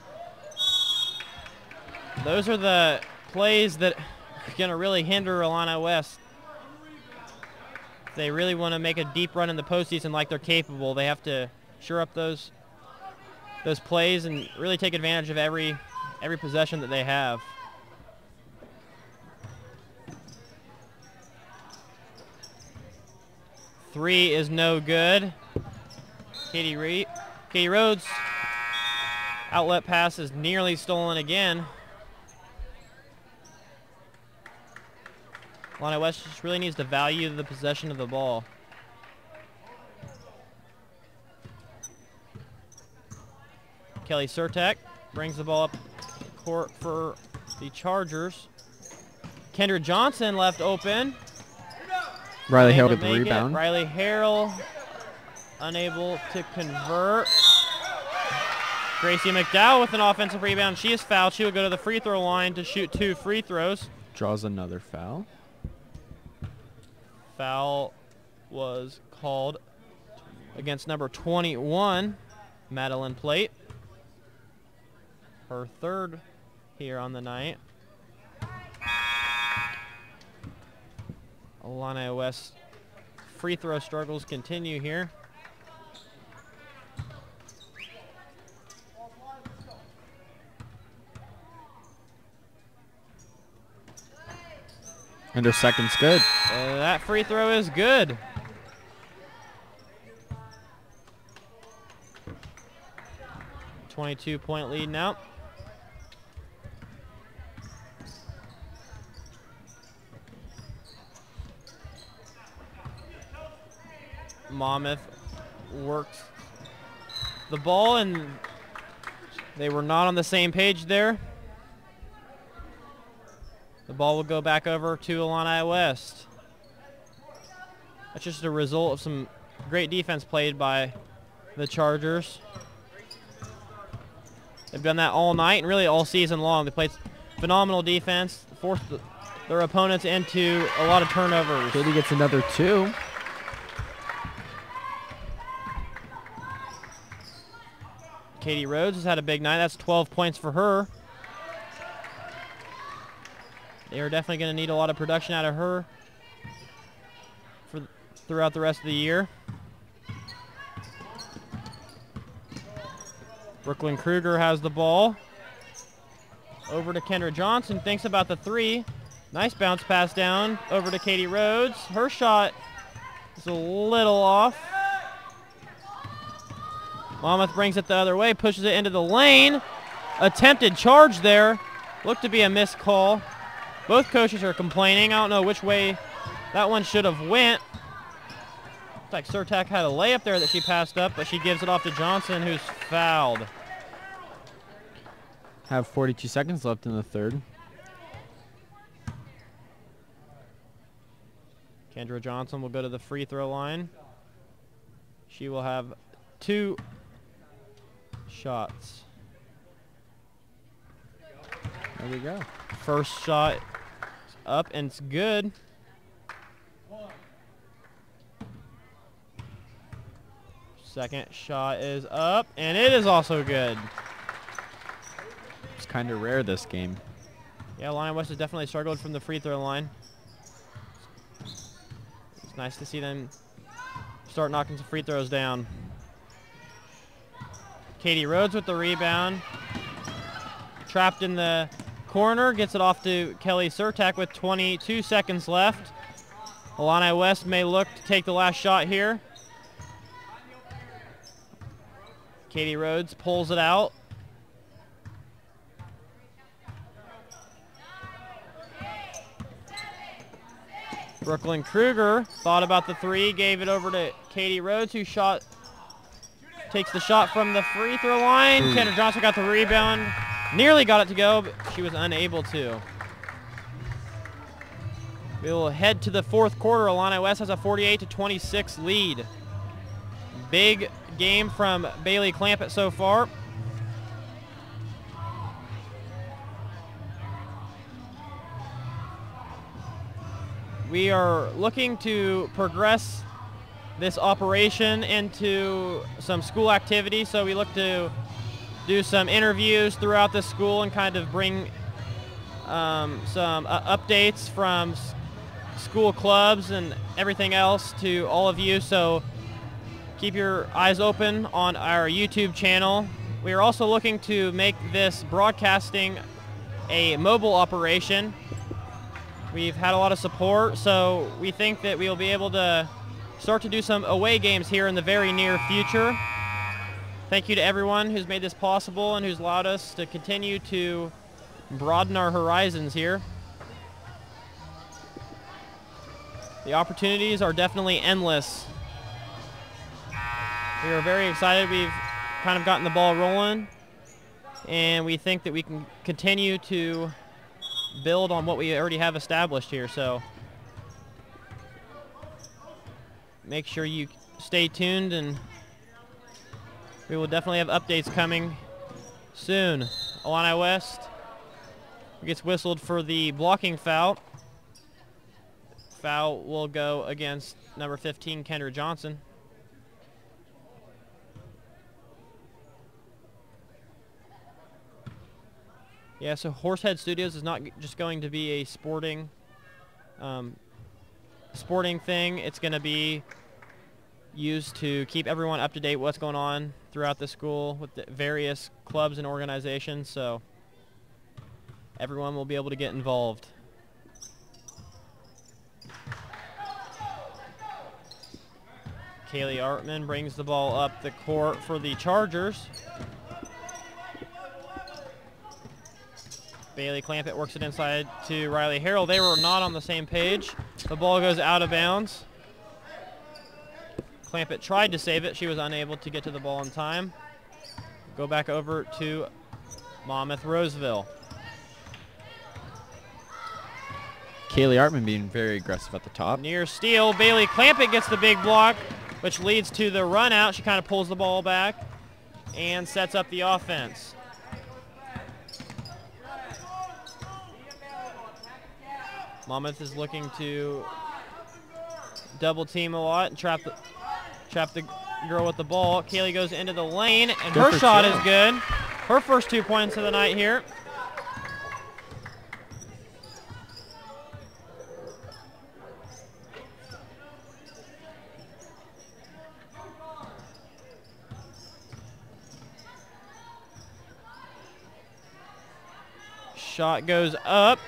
Those are the plays that are going to really hinder Illini West. If they really want to make a deep run in the postseason like they're capable, they have to shore up those plays and really take advantage of every possession that they have. Three is no good. Katie Rhodes' outlet pass is nearly stolen again. Illini West just really needs to value the possession of the ball. Kelly Surtek brings the ball up court for the Chargers. Kendra Johnson left open. Riley Harrell with the rebound. Riley Harrell unable to convert. Gracie McDowell with an offensive rebound. She is fouled. She will go to the free throw line to shoot 2 free throws. Draws another foul. Foul was called against number 21, Madeline Plate. Her third here on the night. Illini West free throw struggles continue here. And her second's good. That free throw is good. .22 lead now. Monmouth works the ball, and they were not on the same page there. The ball will go back over to Illini West. That's just a result of some great defense played by the Chargers. They've done that all night and really all season long. They played phenomenal defense, forced their opponents into a lot of turnovers. Katie gets another 2. Katie Rhodes has had a big night. That's 12 points for her. They are definitely going to need a lot of production out of her throughout the rest of the year. Brooklyn Kruger has the ball. Over to Kendra Johnson. Thinks about the 3. Nice bounce pass down over to Katie Rhodes. Her shot is a little off. Monmouth brings it the other way, pushes it into the lane. Attempted charge there. Looked to be a missed call. Both coaches are complaining. I don't know which way that one should have went. Looks like Surtak had a layup there that she passed up, but she gives it off to Johnson, who's fouled. Have 42 seconds left in the third. Kendra Johnson will go to the free throw line. She will have 2 shots. There we go. First shot up and it's good. Second shot is up and it is also good. It's kind of rare this game. Yeah, Illini West has definitely struggled from the free throw line. It's nice to see them start knocking some free throws down. Katie Rhodes with the rebound. Trapped in the corner, gets it off to Kelly Surtak with 22 seconds left. Illini West may look to take the last shot here. Katie Rhodes pulls it out. Brooklyn Kruger thought about the 3, gave it over to Katie Rhodes, who takes the shot from the free throw line. Kendra Johnson got the rebound. Nearly got it to go, but she was unable to. We will head to the fourth quarter. Illini West has a 48-26 lead. Big game from Bailey Clampett so far. We are looking to progress this operation into some school activity, so we look to do some interviews throughout the school and kind of bring some updates from school clubs and everything else to all of you, so keep your eyes open on our YouTube channel. We are also looking to make this broadcasting a mobile operation. We've had a lot of support, so we think that we will be able to start to do some away games here in the very near future. Thank you to everyone who's made this possible and who's allowed us to continue to broaden our horizons here. The opportunities are definitely endless. We are very excited. We've kind of gotten the ball rolling, and we think that we can continue to build on what we already have established here. So make sure you stay tuned, and we will definitely have updates coming soon. Illini West gets whistled for the blocking foul. Foul will go against number 15, Kendra Johnson. Yeah, so Horsehead Studios is not just going to be a sporting thing. It's going to be used to keep everyone up to date what's going on throughout the school with the various clubs and organizations, so everyone will be able to get involved. Kaylee Artman brings the ball up the court for the Chargers. Bailey Clampett works it inside to Riley Harrell. They were not on the same page. The ball goes out of bounds. Clampett tried to save it. She was unable to get to the ball in time. Go back over to Monmouth Roseville. Kaylee Artman being very aggressive at the top. Near steal. Bailey Clampett gets the big block, which leads to the run out. She kind of pulls the ball back and sets up the offense. Monmouth is looking to double team a lot and trap the girl with the ball. Kaylee goes into the lane, and her shot is good. Her first 2 points of the night here. Shot goes up.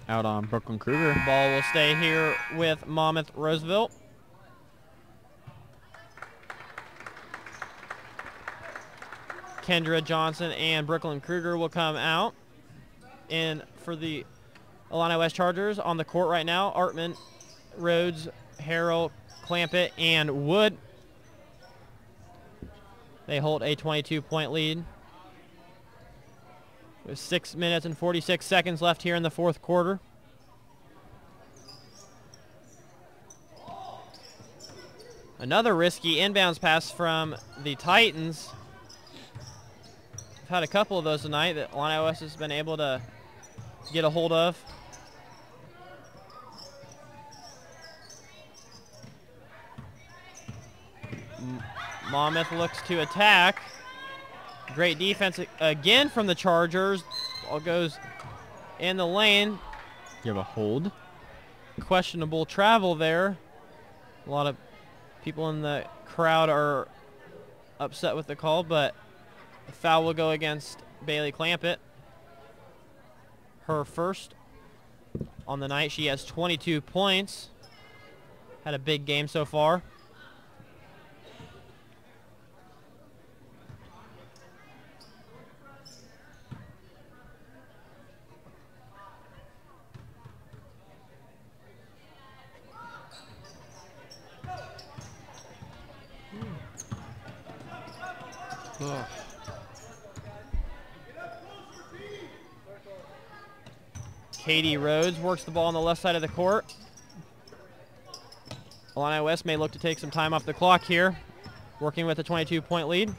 Out on Brooklyn Kruger. Ball will stay here with Monmouth Roseville. Kendra Johnson and Brooklyn Kruger will come out. And for the Illini West Chargers on the court right now, Artman, Rhodes, Harrell, Clampett, and Wood. They hold a 22-point lead. With 6 minutes and 46 seconds left here in the fourth quarter. Another risky inbounds pass from the Titans. We've had a couple of those tonight that Illini West has been able to get a hold of. Monmouth looks to attack. Great defense again from the Chargers. Ball goes in the lane. You have a hold. Questionable travel there. A lot of people in the crowd are upset with the call, but the foul will go against Bailey Clampett. Her first on the night. She has 22 points. Had a big game so far. Ugh. Katie Rhodes works the ball on the left side of the court. Illini West may look to take some time off the clock here, working with a 22-point lead.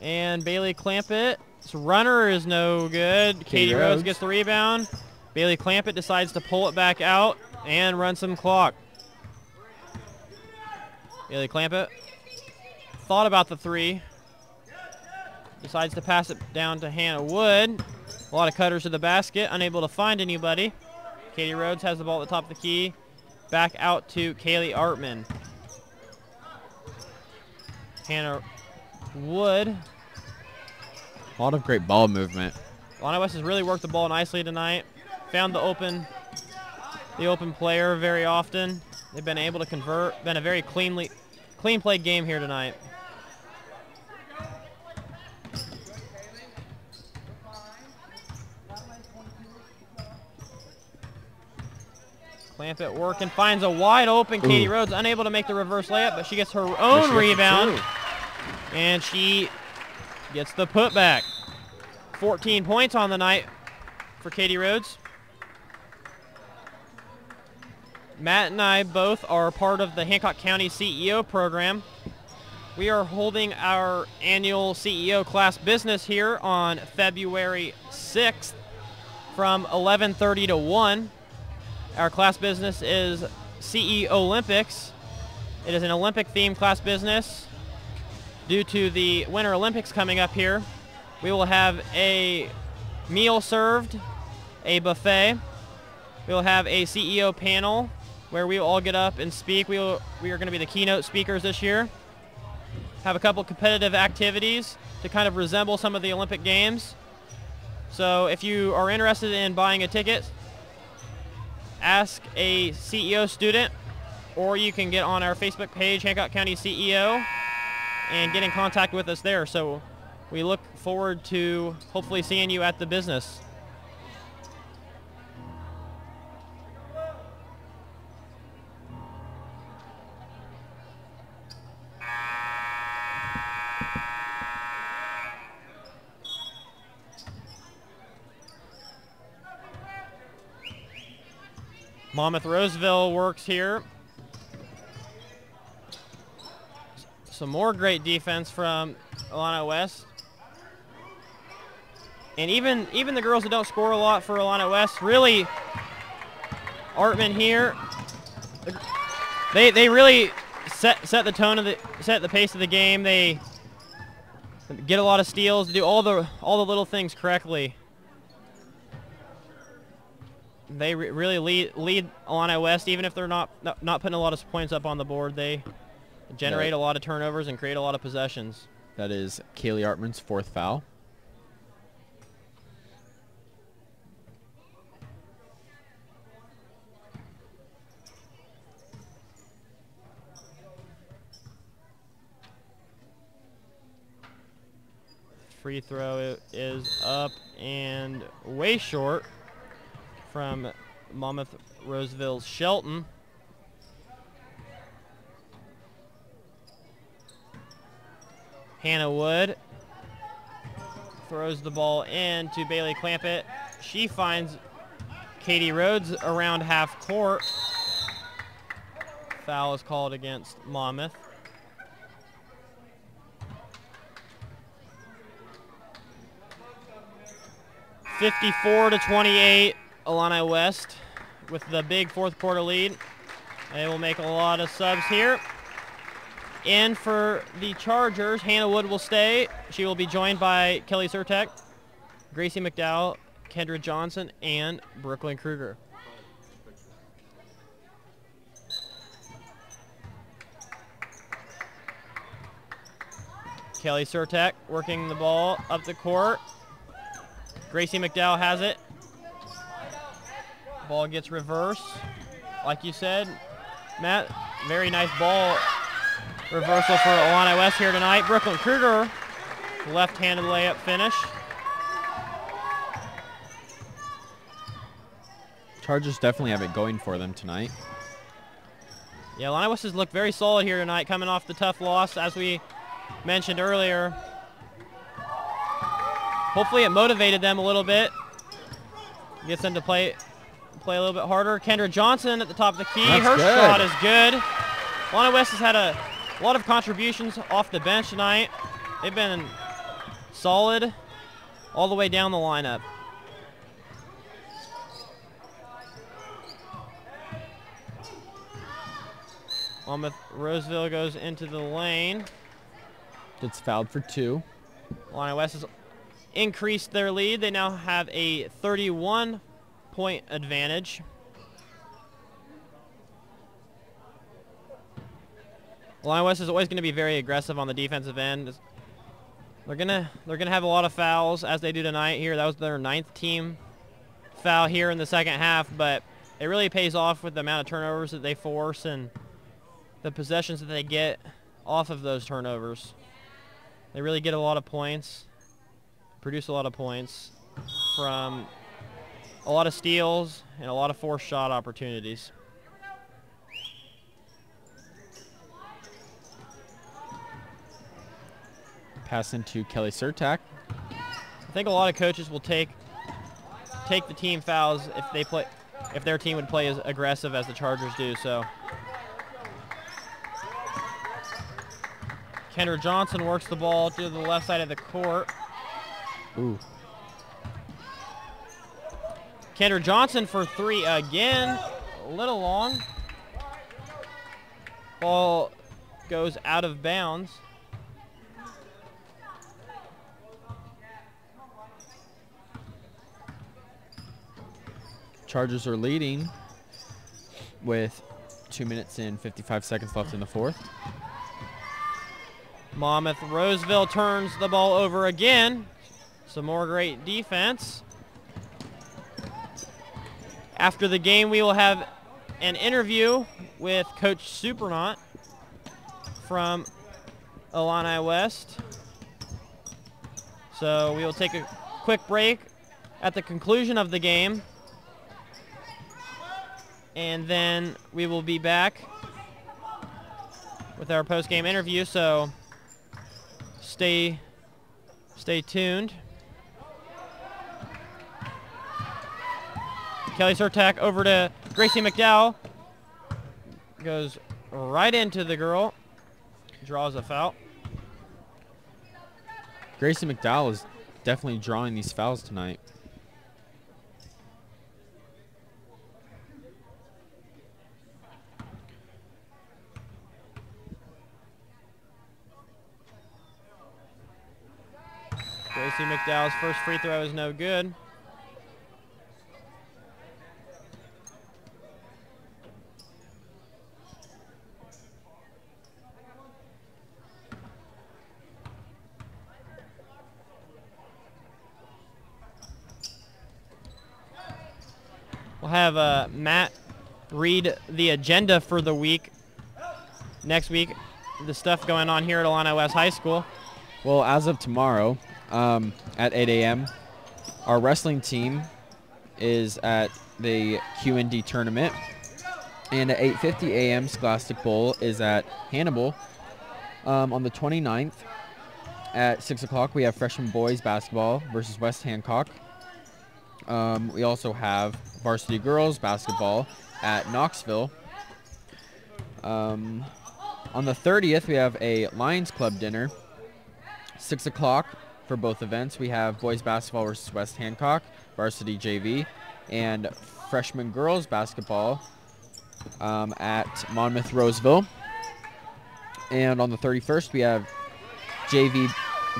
And Bailey Clampett's runner is no good. Katie Rhodes gets the rebound. Bailey Clampett decides to pull it back out and run some clock. Bailey Clampett thought about the three. Decides to pass it down to Hannah Wood. A lot of cutters to the basket, unable to find anybody. Katie Rhodes has the ball at the top of the key. Back out to Kaylee Artman. Hannah Wood. A lot of great ball movement. Illini West has really worked the ball nicely tonight. Found the open player very often. They've been able to convert. Been a very clean played game here tonight. Clamp at work and finds a wide open Katie Rhodes, unable to make the reverse layup, but she gets her own rebound, and she gets the putback. 14 points on the night for Katie Rhodes. Matt and I both are part of the Hancock County CEO program. We are holding our annual CEO class business here on February 6th from 11:30 to 1. Our class business is CE Olympics. It is an Olympic-themed class business. Due to the Winter Olympics coming up here, we will have a meal served, a buffet. We will have a CEO panel where we will all get up and speak. We are going to be the keynote speakers this year. Have a couple competitive activities to kind of resemble some of the Olympic Games. So if you are interested in buying a ticket, ask a CEO student, or you can get on our Facebook page, Hancock County CEO, and get in contact with us there. So we look forward to hopefully seeing you at the business. Monmouth Roseville works here. Some more great defense from Illini West. And even the girls that don't score a lot for Illini West, really, Artman here, they really set the tone of set the pace of the game. They get a lot of steals, do all the little things correctly. They really lead Illini West, even if they're not putting a lot of points up on the board. They generate a lot of turnovers and create a lot of possessions. That is Kaylee Artman's 4th foul. Free throw is up and way short from Monmouth Roseville's Shelton. Hannah Wood throws the ball in to Bailey Clampett. She finds Katie Rhodes around half court. Foul is called against Monmouth. (54-28), Illini West with the big 4th quarter lead. They will make a lot of subs here. In for the Chargers, Hannah Wood will stay. She will be joined by Kelly Surtek, Gracie McDowell, Kendra Johnson, and Brooklyn Kruger. Kelly Surtek working the ball up the court. Gracie McDowell has it. Ball gets reversed. Like you said, Matt, very nice ball reversal for Illini West here tonight. Brooklyn Kruger, left-handed layup finish. Chargers definitely have it going for them tonight. Yeah, Illini West has looked very solid here tonight, coming off the tough loss, as we mentioned earlier. Hopefully it motivated them a little bit. Gets them to play a little bit harder. Kendra Johnson at the top of the key. Her shot is good. Illini West has had a lot of contributions off the bench tonight. They've been solid all the way down the lineup. Monmouth Roseville goes into the lane. Gets fouled for 2. Illini West has increased their lead. They now have a 31-point advantage. Illini West is always going to be very aggressive on the defensive end. They're gonna have a lot of fouls, as they do tonight here. That was their 9th team foul here in the second half, but it really pays off with the amount of turnovers that they force and the possessions that they get off of those turnovers. They really get a lot of points, produce a lot of points from a lot of steals and a lot of forced shot opportunities. Pass into Kelly Surtak. I think a lot of coaches will take the team fouls if their team would play as aggressive as the Chargers do. So Kendra Johnson works the ball to the left side of the court. Ooh. Kendra Johnson for 3 again, a little long. Ball goes out of bounds. Chargers are leading with 2 minutes and 55 seconds left in the fourth. Monmouth Roseville turns the ball over again. Some more great defense. After the game, we will have an interview with Coach Supernaut from Illini West. So we will take a quick break at the conclusion of the game, and then we will be back with our post-game interview, so stay tuned. Kelly Surtak over to Gracie McDowell. Goes right into the girl. Draws a foul. Gracie McDowell is definitely drawing these fouls tonight. Gracie McDowell's first free throw is no good. We'll have Matt read the agenda for the week. Next week, the stuff going on here at Illini West High School. Well, as of tomorrow, at 8 a.m., our wrestling team is at the QND tournament. And at 8:50 a.m., Scholastic Bowl is at Hannibal. On the 29th, at 6 o'clock, we have freshman boys basketball versus West Hancock. We also have varsity girls basketball at Knoxville. On the 30th, we have a Lions Club dinner. 6 o'clock for both events. We have boys basketball versus West Hancock, varsity JV, and freshman girls basketball at Monmouth Roseville. And on the 31st, we have JV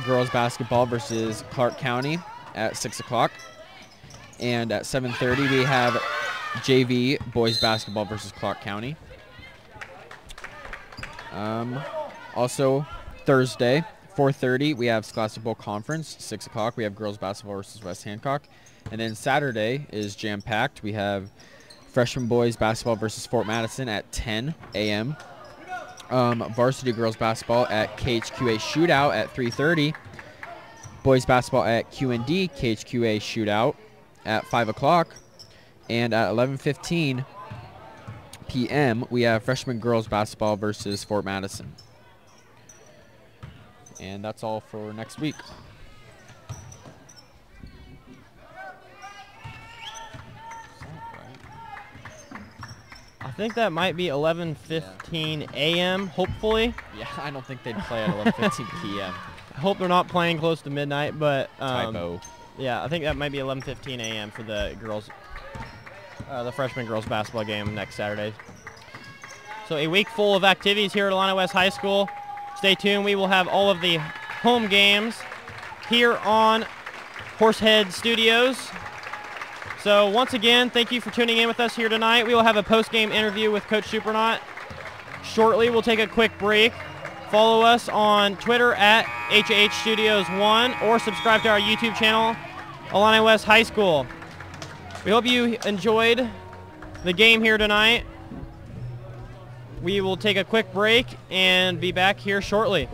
girls basketball versus Clark County at 6 o'clock. And at 7:30, we have JV boys basketball versus Clark County. Also, Thursday, 4:30, we have Scholastic Bowl Conference. 6 o'clock, we have girls basketball versus West Hancock. And then Saturday is jam-packed. We have freshman boys basketball versus Fort Madison at 10 a.m. Varsity girls basketball at KHQA Shootout at 3:30. Boys basketball at QND KHQA Shootout at 5 o'clock. And at 11:15 p.m., we have freshman girls basketball versus Fort Madison. And that's all for next week. I think that might be 11:15 a.m., hopefully. Yeah, I don't think they'd play at 11:15 p.m. I hope they're not playing close to midnight, but Typo. yeah, I think that might be 11:15 a.m. for the girls, the freshman girls basketball game next Saturday. So a week full of activities here at Illini West High School. Stay tuned. We will have all of the home games here on Horsehead Studios. So once again, thank you for tuning in with us here tonight. We will have a post-game interview with Coach Supernaut. shortly. We'll take a quick break. Follow us on Twitter at HAH Studios 1 or subscribe to our YouTube channel, Illini West High School. We hope you enjoyed the game here tonight. We will take a quick break and be back here shortly.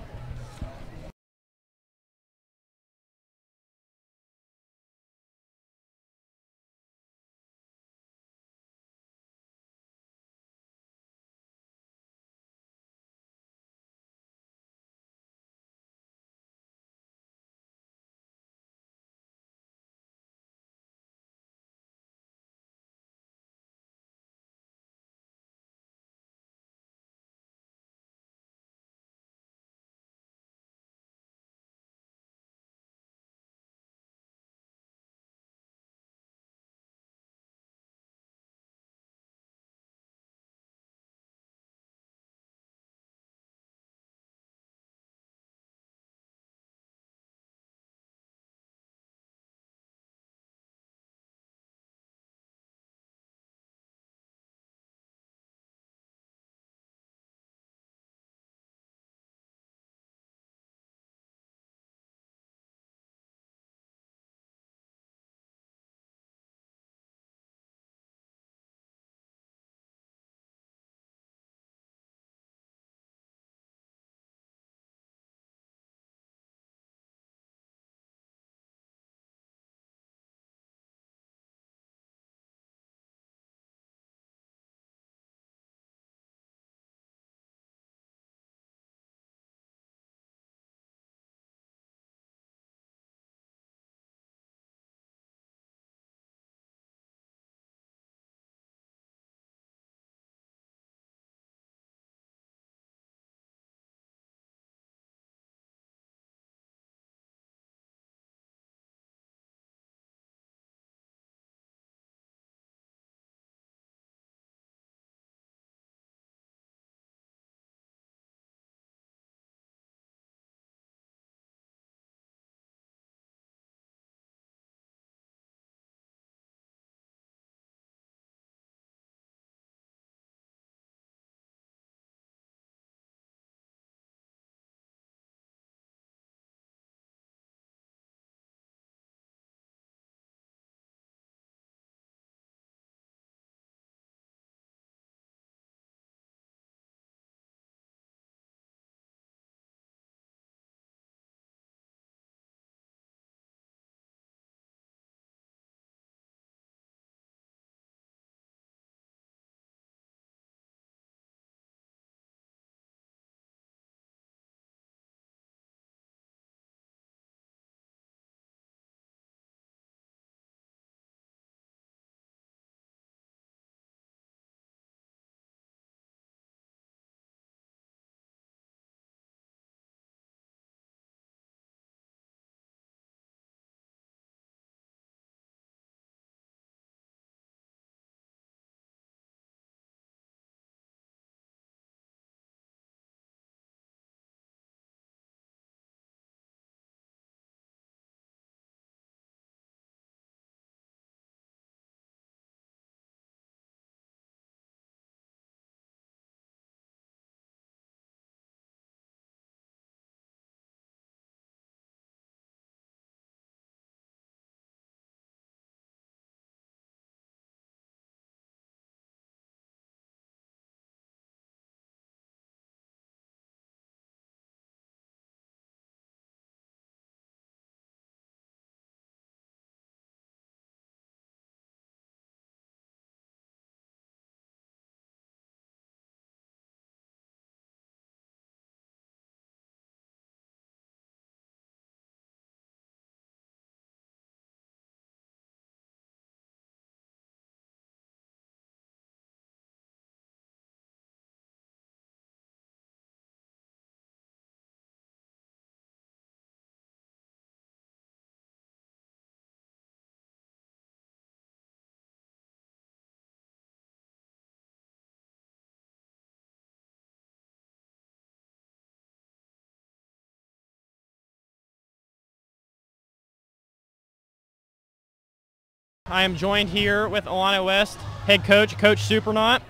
I am joined here with Illini West head coach, Coach Supernaut.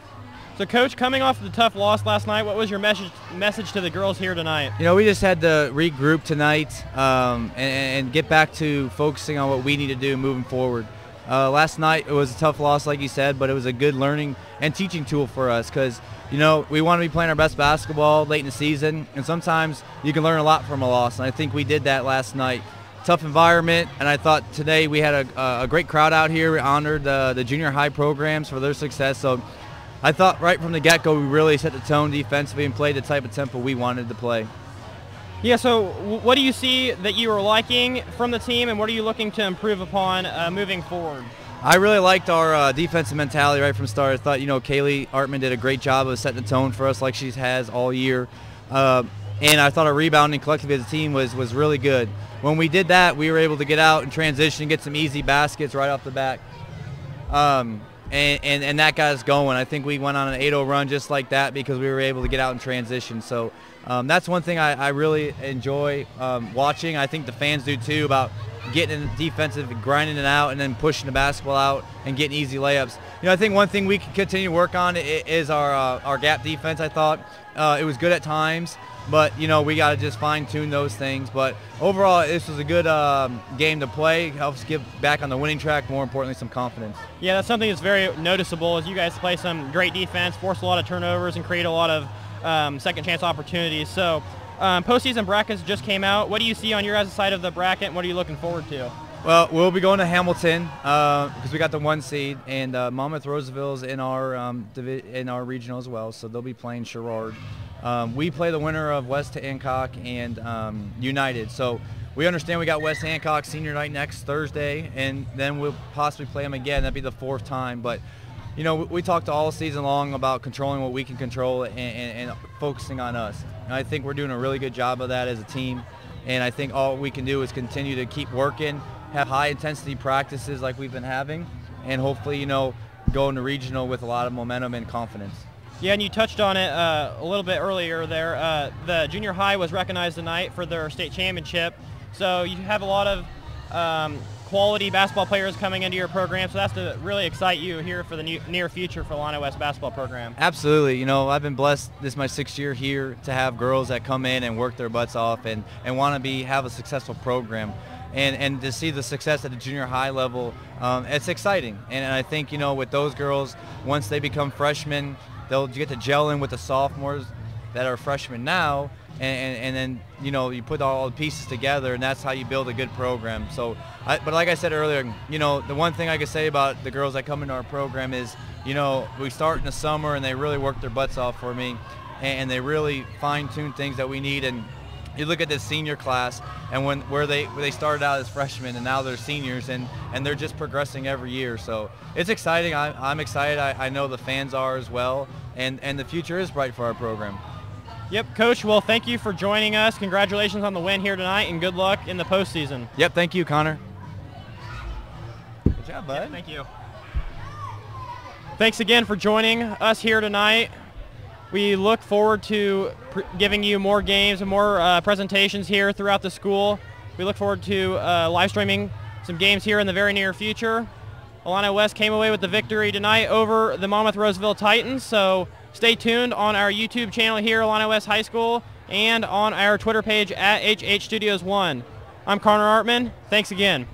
So, Coach, coming off the tough loss last night, what was your message to the girls here tonight? You know, we just had to regroup tonight and get back to focusing on what we need to do moving forward. Last night it was a tough loss, like you said, but it was a good learning and teaching tool for us because, you know, we want to be playing our best basketball late in the season, and sometimes you can learn a lot from a loss, and I think we did that last night. Tough environment, and I thought today we had a great crowd out here. We honored the junior high programs for their success, so I thought right from the get-go we really set the tone defensively and played the type of tempo we wanted to play. Yeah, so what do you see that you are liking from the team, and what are you looking to improve upon moving forward? I really liked our defensive mentality right from the start. I thought, you know, Kaylee Artman did a great job of setting the tone for us like she has all year. And I thought our rebounding collectively as a team was really good. When we did that, we were able to get out and transition, get some easy baskets right off the back. And that got us going. I think we went on an 8-0 run just like that because we were able to get out and transition. So that's one thing I really enjoy watching. I think the fans do too, about getting in the defensive, grinding it out, and then pushing the basketball out and getting easy layups. You know, I think one thing we can continue to work on is our gap defense. I thought it was good at times, but you know, we got to just fine-tune those things. But overall, this was a good game to play. Helps get back on the winning track. More importantly, some confidence. Yeah, that's something that's very noticeable. As you guys play some great defense, force a lot of turnovers, and create a lot of second chance opportunities. So postseason brackets just came out. What do you see on your guys' side of the bracket, and what are you looking forward to? Well, we'll be going to Hamilton because we got the 1 seed, and Monmouth Roseville's in our regional as well, so they'll be playing Sherrard. We play the winner of West Hancock and United, so we understand we got West Hancock senior night next Thursday, and then we'll possibly play them again. That'd be the 4th time, but you know, we talked all season long about controlling what we can control and focusing on us. And I think we're doing a really good job of that as a team. And I think all we can do is continue to keep working, have high-intensity practices like we've been having, and hopefully, you know, go into regional with a lot of momentum and confidence. Yeah, and you touched on it a little bit earlier there. The junior high was recognized tonight for their state championship. So you have a lot of quality basketball players coming into your program, so that's to really excite you here for the near future for the Illini West basketball program. Absolutely. You know, I've been blessed, this is my 6th year here, to have girls that come in and work their butts off and want to have a successful program. And to see the success at the junior high level, it's exciting. And I think, you know, with those girls, once they become freshmen, they'll get to gel in with the sophomores that are freshmen now, and then, you know, you put all the pieces together, and that's how you build a good program. So, but like I said earlier, you know, the one thing I can say about the girls that come into our program is, you know, we start in the summer and they really work their butts off for me, and they really fine-tune things that we need. And you look at this senior class, and where they started out as freshmen and now they're seniors, and they're just progressing every year. So it's exciting. I'm excited. I know the fans are as well, and the future is bright for our program. Yep, Coach, well, thank you for joining us. Congratulations on the win here tonight, and good luck in the postseason. Yep, thank you, Connor. Good job, bud. Yep, thank you. Thanks again for joining us here tonight. We look forward to giving you more games and more presentations here throughout the school. We look forward to live streaming some games here in the very near future. Illini West came away with the victory tonight over the Monmouth Roseville Titans, so stay tuned on our YouTube channel here, Illini West High School, and on our Twitter page at HH Studios 1. I'm Connor Artman. Thanks again.